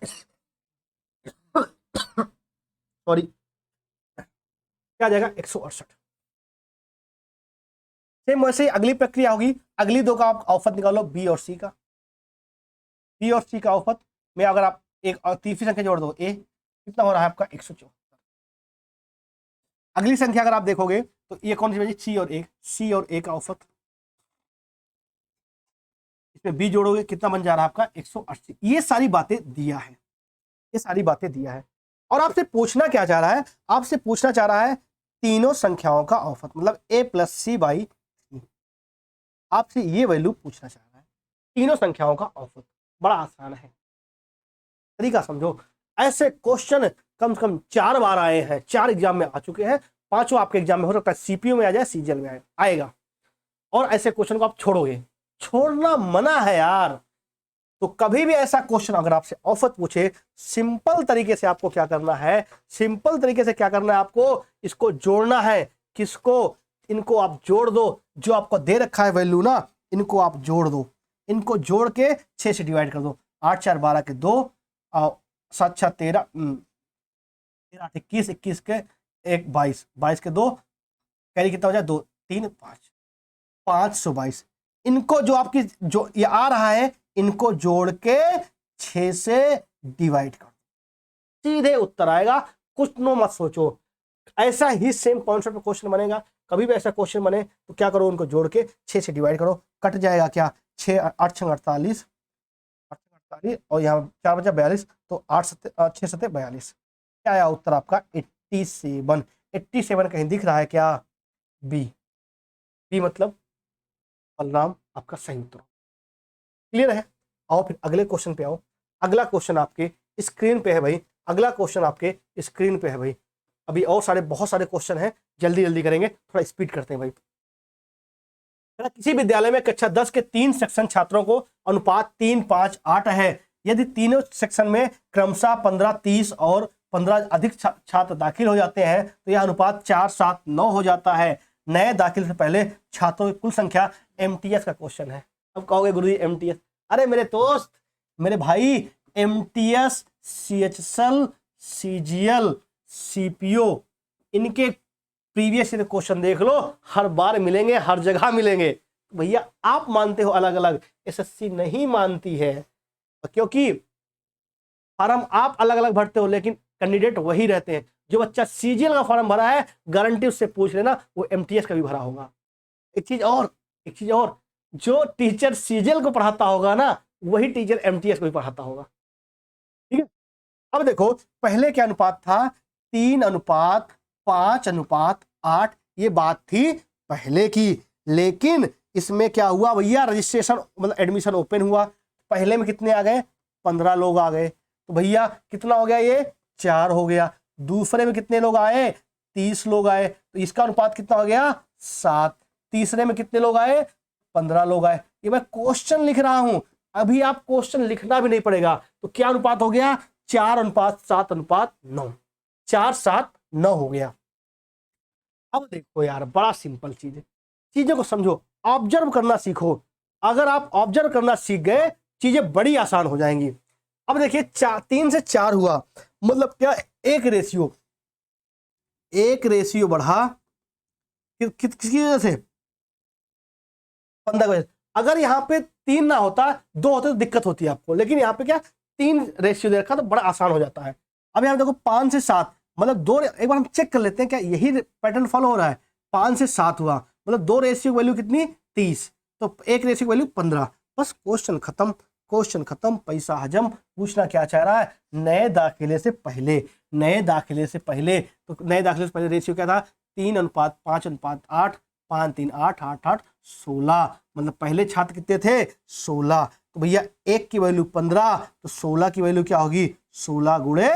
सॉरी, क्या आ जाएगा, 168। सेम वैसे ही अगली प्रक्रिया होगी, अगली दो का आप औसत निकालो, बी और सी का। बी और सी का औसत में अगर आप एक और तीसरी संख्या जोड़ दो, ए, कितना हो रहा है आपका, 174। अगली संख्या अगर आप देखोगे तो ये कौन सी बची, सी और ए। सी और ए का औसत, इसमें बी जोड़ोगे कितना बन जा रहा है आपका, 180। ये सारी बातें दिया है, ये सारी बातें दिया है। और आपसे पूछना क्या चाह रहा है, आपसे पूछना चाह रहा है तीनों संख्याओं का औसत, मतलब ए प्लस सी बाई सी। आपसे ये वैल्यू पूछना चाह रहा है, तीनों संख्याओं का औसत। बड़ा आसान है, तरीका समझो। ऐसे क्वेश्चन कम से कम 4 बार आए हैं, 4 एग्जाम में आ चुके हैं, 5वां आपके एग्जाम में हो सकता है सीपीयू में आ जाए, सीजीएल में आएगा। और ऐसे क्वेश्चन को आप छोड़ोगे, छोड़ना मना है यार। तो कभी भी ऐसा क्वेश्चन अगर आपसे औसत पूछे, सिंपल तरीके से आपको क्या करना है, सिंपल तरीके से क्या करना है, आपको इसको जोड़ना है। किसको, इनको आप जोड़ दो, जो आपको दे रखा है वैल्यू ना, इनको आप जोड़ दो, इनको जोड़ के 6 से डिवाइड कर दो। 8 4 12 के 2, 7 6 13, 8 21, 21 के 1 22, 22 के 2, कैरी कितना हो जाए, 2 3 5, 522। इनको जो आपकी जो ये आ रहा है, इनको जोड़ के 6 से डिवाइड कर दो, सीधे उत्तर आएगा। कुछ नो मत सोचो, ऐसा ही सेम कॉन्सेप्ट क्वेश्चन बनेगा। कभी भी ऐसा क्वेश्चन बने तो क्या करो, उनको जोड़ के 6 से डिवाइड करो, कट जाएगा क्या, 6 8 6 48, और यहाँ 4 बचा 42, तो 8 6 7 42। क्या आया उत्तर आपका, 87। 87 कहीं दिख रहा है क्या, बी। बी मतलब बलराम आपका सही उत्तर। क्लियर है। आओ फिर अगले क्वेश्चन पे आओ। अगला क्वेश्चन आपके स्क्रीन पे है भाई, अगला क्वेश्चन आपके स्क्रीन पे है भाई। अभी और बहुत सारे क्वेश्चन हैं, जल्दी जल्दी करेंगे, थोड़ा स्पीड करते हैं भाई। किसी विद्यालय में कक्षा 10 के 3 सेक्शन छात्रों को अनुपात 3 5 8 है। यदि तीनों सेक्शन में क्रमशः 15 30 और 15 अधिक छात्र दाखिल हो जाते हैं तो यह अनुपात 4 7 9 हो जाता है। नए दाखिल से पहले छात्रों की कुल संख्या, एमटीएस का क्वेश्चन है। अब कहोगे गुरुजी एमटीएस, अरे मेरे दोस्त, मेरे भाई, एमटीएस, सीएचएसएल, सीजीएल, सीपीओ, इनके प्रीवियस ईयर क्वेश्चन देख लो, हर बार मिलेंगे, हर जगह मिलेंगे। भैया आप मानते हो अलग अलग, एसएससी नहीं मानती है, क्योंकि फॉर्म आप अलग अलग भरते हो लेकिन कैंडिडेट वही रहते हैं। जो बच्चा सीजीएल का फॉर्म भरा है, गारंटी उससे पूछ लेना वो एमटीएस का भी भरा होगा। एक चीज और, जो टीचर सीजीएल को पढ़ाता होगा ना, वही टीचर एमटीएस को भी पढ़ाता होगा। ठीक है। अब देखो पहले क्या अनुपात था, 3 अनुपात 5 अनुपात 8, ये बात थी पहले की। लेकिन इसमें क्या हुआ भैया, रजिस्ट्रेशन मतलब एडमिशन ओपन हुआ, पहले में कितने आ गए, 15 लोग आ गए, तो भैया कितना हो गया, ये 4 हो गया। दूसरे में कितने लोग आए, 30 लोग आए, तो इसका अनुपात कितना हो गया, 7। तीसरे में कितने लोग आए, 15 लोग आए। ये मैं क्वेश्चन लिख रहा हूं, अभी आप क्वेश्चन लिखना भी नहीं पड़ेगा। तो क्या अनुपात हो गया, 4 अनुपात 7 अनुपात 9, 4 7 9 हो गया। अब देखो यार, बड़ा सिंपल चीज है, चीजों को समझो, ऑब्जर्व करना सीखो। अगर आप ऑब्जर्व करना सीख गए, चीजें बड़ी आसान हो जाएंगी। अब देखिए 3 से 4 हुआ, मतलब क्या, एक रेशियो बढ़ा किसकी वजह से, 15 की वजह से। अगर यहाँ पे 3 ना होता, 2 होते तो दिक्कत होती है आपको, लेकिन यहाँ पे क्या 3 रेशियो दे रखा तो बड़ा आसान हो जाता है। अब यहाँ देखो 5 से 7, मतलब 2, एक बार हम चेक कर लेते हैं क्या यही पैटर्न फॉलो हो रहा है। 5 से 7 हुआ, मतलब 2 रेशियो की वैल्यू कितनी, 30, तो 1 रेशियो की वैल्यू 15। बस क्वेश्चन खत्म, पैसा हजम। पूछना क्या चाह रहा है, नए दाखिले से पहले, तो नए दाखिले से पहले रेशियो क्या था, 3:5:8, 5 3 8 8 8 16, मतलब पहले छात्र कितने थे 16, तो भैया 1 की वैल्यू 15, तो 16 की वैल्यू क्या होगी 16 गुणे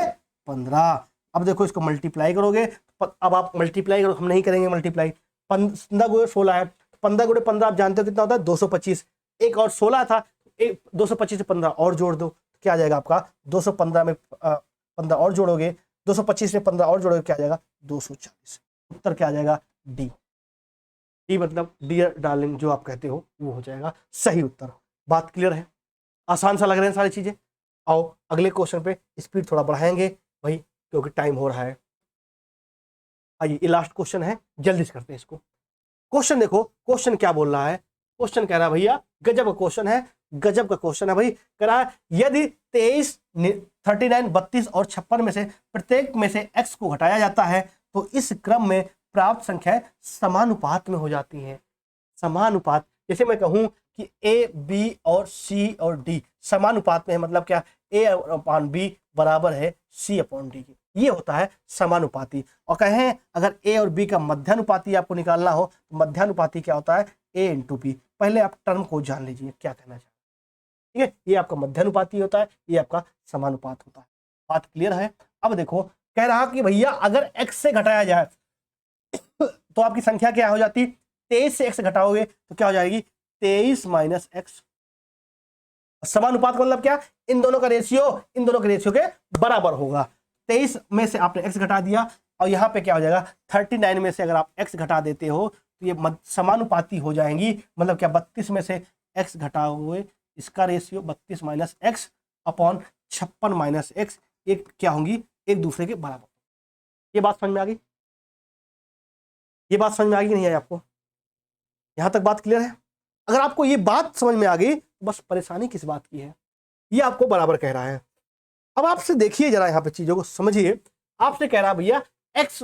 15। अब देखो इसको मल्टीप्लाई करोगे, अब आप मल्टीप्लाई करो, हम नहीं करेंगे मल्टीप्लाई, 15 गुणे 16 है, 15 गुणे 15 आप जानते हो कितना होता है 225, एक और 16 था, 225 से 15 और जोड़ दो, क्या आ जाएगा आपका 215 में 15 और जोड़ोगे, 225 में 15 और जोड़ोगे क्या आ जाएगा 240। उत्तर क्या आ जाएगा डी। डी मतलब डियर डार्लिंग जो आप कहते हो वो हो जाएगा सही उत्तर। बात क्लियर है, आसान सा लग रहे हैं सारी चीजें। आओ अगले क्वेश्चन पे स्पीड थोड़ा बढ़ाएंगे भाई क्योंकि टाइम हो रहा है। आइए ये लास्ट क्वेश्चन है, जल्दी से करते हैं इसको। क्वेश्चन देखो, क्वेश्चन क्या बोल रहा है, क्वेश्चन कह रहा है भैया गजब का क्वेश्चन है, गजब का क्वेश्चन है भाई। कह रहा है यदि 23, 39, 32 और 56 में से प्रत्येक में से x को घटाया जाता है तो इस क्रम में प्राप्त संख्याएं समानुपात में हो जाती हैं। समानुपात, जैसे मैं कहूं कि a, b और c और d समानुपात में है, मतलब क्या a अपॉन b बराबर है c अपॉन d की, ये होता है समानुपाती। और कहें अगर a और b का मध्यानुपाती आपको निकालना हो तो मध्यानुपाती क्या होता है a इंटू बी। पहले आप टर्म को जान लीजिए क्या कहना चाहते हैं, ठीक है, ये आपका मध्यानुपाती होता है, ये आपका समानुपात होता है। बात क्लियर है। अब देखो कह रहा कि भैया अगर x से घटाया जाए तो आपकी संख्या क्या हो जाती, 23 से x घटाओगे तो क्या हो जाएगी 23 माइनस एक्स। समानुपात का मतलब क्या, इन दोनों का रेशियो के बराबर होगा। 23 में से आपने x घटा दिया और यहाँ पे क्या हो जाएगा 39 में से अगर आप x घटा देते हो तो ये समानुपाती हो जाएंगी, मतलब क्या 32 में से x घटाओगे इसका ratio 32 minus x upon 56 minus x, एक क्या होंगी एक दूसरे के बराबर। ये बात समझ में आ गई, ये बात समझ में आ गई नहीं आई आपको, यहां तक बात क्लियर है। अगर आपको ये बात समझ में आ गई तो बस परेशानी किस बात की है, ये आपको बराबर कह रहा है। अब आपसे देखिए जरा यहाँ पे चीजों को समझिए, आपसे कह रहा है भैया x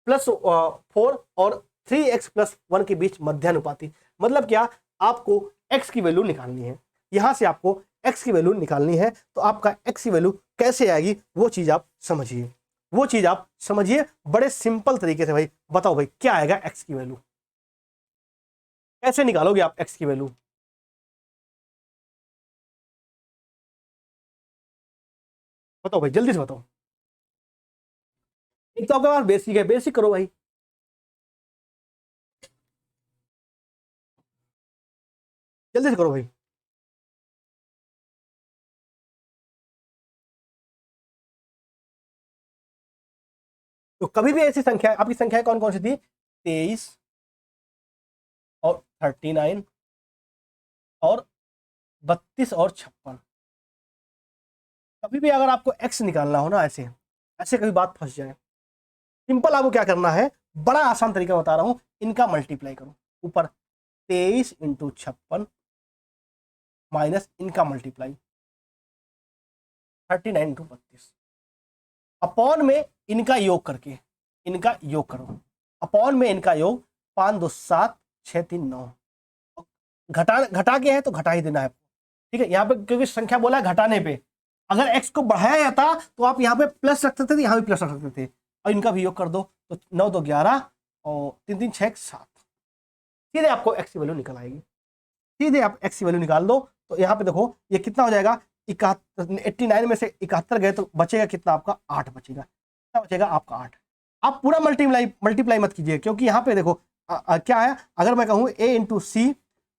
प्लस 4 और 3x प्लस 1 के बीच मध्यानुपाती, मतलब क्या आपको x की वैल्यू निकालनी है, यहां से आपको x की वैल्यू निकालनी है, तो आपका x की वैल्यू कैसे आएगी वो चीज आप समझिए, वो चीज आप समझिए बड़े सिंपल तरीके से। भाई बताओ भाई क्या आएगा x की वैल्यू, कैसे निकालोगे आप x की वैल्यू, बताओ भाई जल्दी से बताओ। एक तो आपके पास बेसिक है, बेसिक करो भाई, जल्दी से करो भाई। तो कभी भी ऐसी संख्या, आपकी संख्या कौन कौन सी थी 23 और 39 और 32 और 56, कभी भी अगर आपको x निकालना हो ना, ऐसे ऐसे कभी बात फंस जाए, सिंपल आपको क्या करना है, बड़ा आसान तरीका बता रहा हूं, इनका मल्टीप्लाई करो, ऊपर 23 इंटू 56 माइनस इनका मल्टीप्लाई 39 इंटू 32 अपॉन में इनका योग करके, इनका योग करो, अपॉन में इनका योग 5 2 7 6 3 9, घटा के है तो घटा ही देना है, ठीक है। यहाँ पे क्योंकि संख्या बोला है घटाने पे, अगर x को बढ़ाया जाता तो आप यहाँ पे प्लस रख सकते थे, यहाँ भी प्लस रख सकते थे, और इनका भी योग कर दो तो 9 2 11 और 3 3 6 7, सीधे आपको x की वैल्यू निकल आएगी, सीधे आप x की वैल्यू निकाल दो। तो यहाँ पे देखो ये कितना हो जाएगा 89 में से 71 गए तो बचेगा कितना आपका 8 बचेगा, कितना बचेगा आपका 8। आप पूरा मल्टीप्लाई मत कीजिए, क्योंकि यहाँ पे देखो क्या है, अगर मैं कहूँ a into C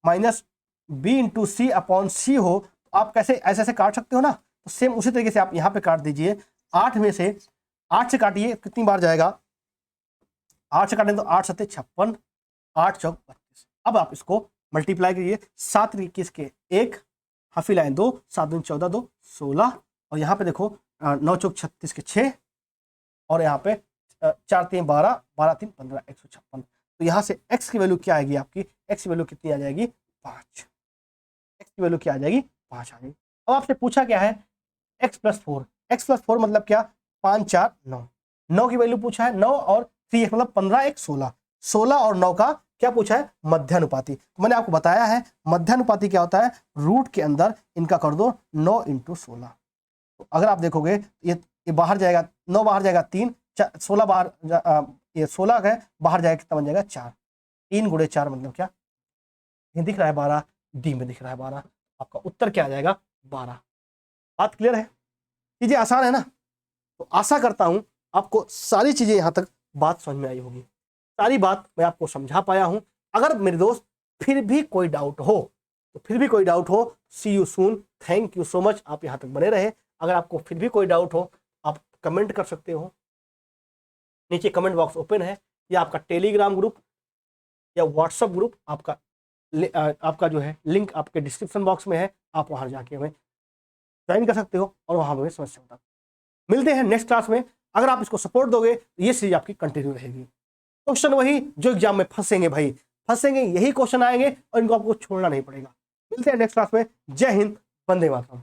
minus B into C upon C हो तो आप कैसे ऐसे ऐसे काट सकते हो ना, तो सेम उसी तरीके से आप यहाँ पे काट दीजिए। 8 में से 8 से काटिए कितनी बार जाएगा, 8 से काटें तो 8 7 56, 8 चौक 32। अब आप इसको मल्टीप्लाई करिए, 7 21 के 1, हाफी लाइन 2, 7 दूनी 14 2 16, और यहाँ पे देखो 9 चौक 36 के 6, और यहाँ पे 4 3 12 12 3 15 156। तो यहाँ से x की वैल्यू क्या आएगी आपकी, x की वैल्यू कितनी आ जाएगी 5, x की वैल्यू क्या आ जाएगी 5 आ जाएगी। अब आपसे पूछा क्या है x प्लस 4, x प्लस 4 मतलब क्या 5 4 9, 9 की वैल्यू पूछा है, 9 और 3 मतलब 15 1 16, 16 और 9 का क्या पूछा है मध्यानुपाती। तो मैंने आपको बताया है मध्यानुपाती क्या होता है, रूट के अंदर इनका कर दो 9 इंटू 16। तो अगर आप देखोगे ये बाहर जाएगा 9 बाहर जाएगा 3, 16 बाहर ये 16 है, बाहर जाएगा कितना बन जाएगा 4, 3 गुणे 4 मतलब क्या, ये दिख रहा है 12, डी में दिख रहा है 12, आपका उत्तर क्या आ जाएगा 12। बात क्लियर है, चीजें आसान है ना। तो आशा करता हूं आपको सारी चीजें यहां तक बात समझ में आई होगी, सारी बात मैं आपको समझा पाया हूं। अगर मेरे दोस्त फिर भी कोई डाउट हो see you soon, thank you so much, आप यहां तक बने रहे। अगर आपको फिर भी कोई डाउट हो आप कमेंट कर सकते हो, नीचे कमेंट बॉक्स ओपन है, या आपका टेलीग्राम ग्रुप या व्हाट्सएप ग्रुप आपका जो है लिंक आपके डिस्क्रिप्शन बॉक्स में है, आप वहां जाके हमें ज्वाइन कर सकते हो और वहां हमें समस्या बता। मिलते हैं नेक्स्ट क्लास में। अगर आप इसको सपोर्ट दोगे तो ये सीरीज आपकी कंटिन्यू रहेगी। क्वेश्चन वही जो एग्जाम में फंसेंगे भाई, फंसेंगे, यही क्वेश्चन आएंगे और इनको आपको छोड़ना नहीं पड़ेगा। मिलते हैं नेक्स्ट क्लास में। जय हिंद, वंदे मातरम।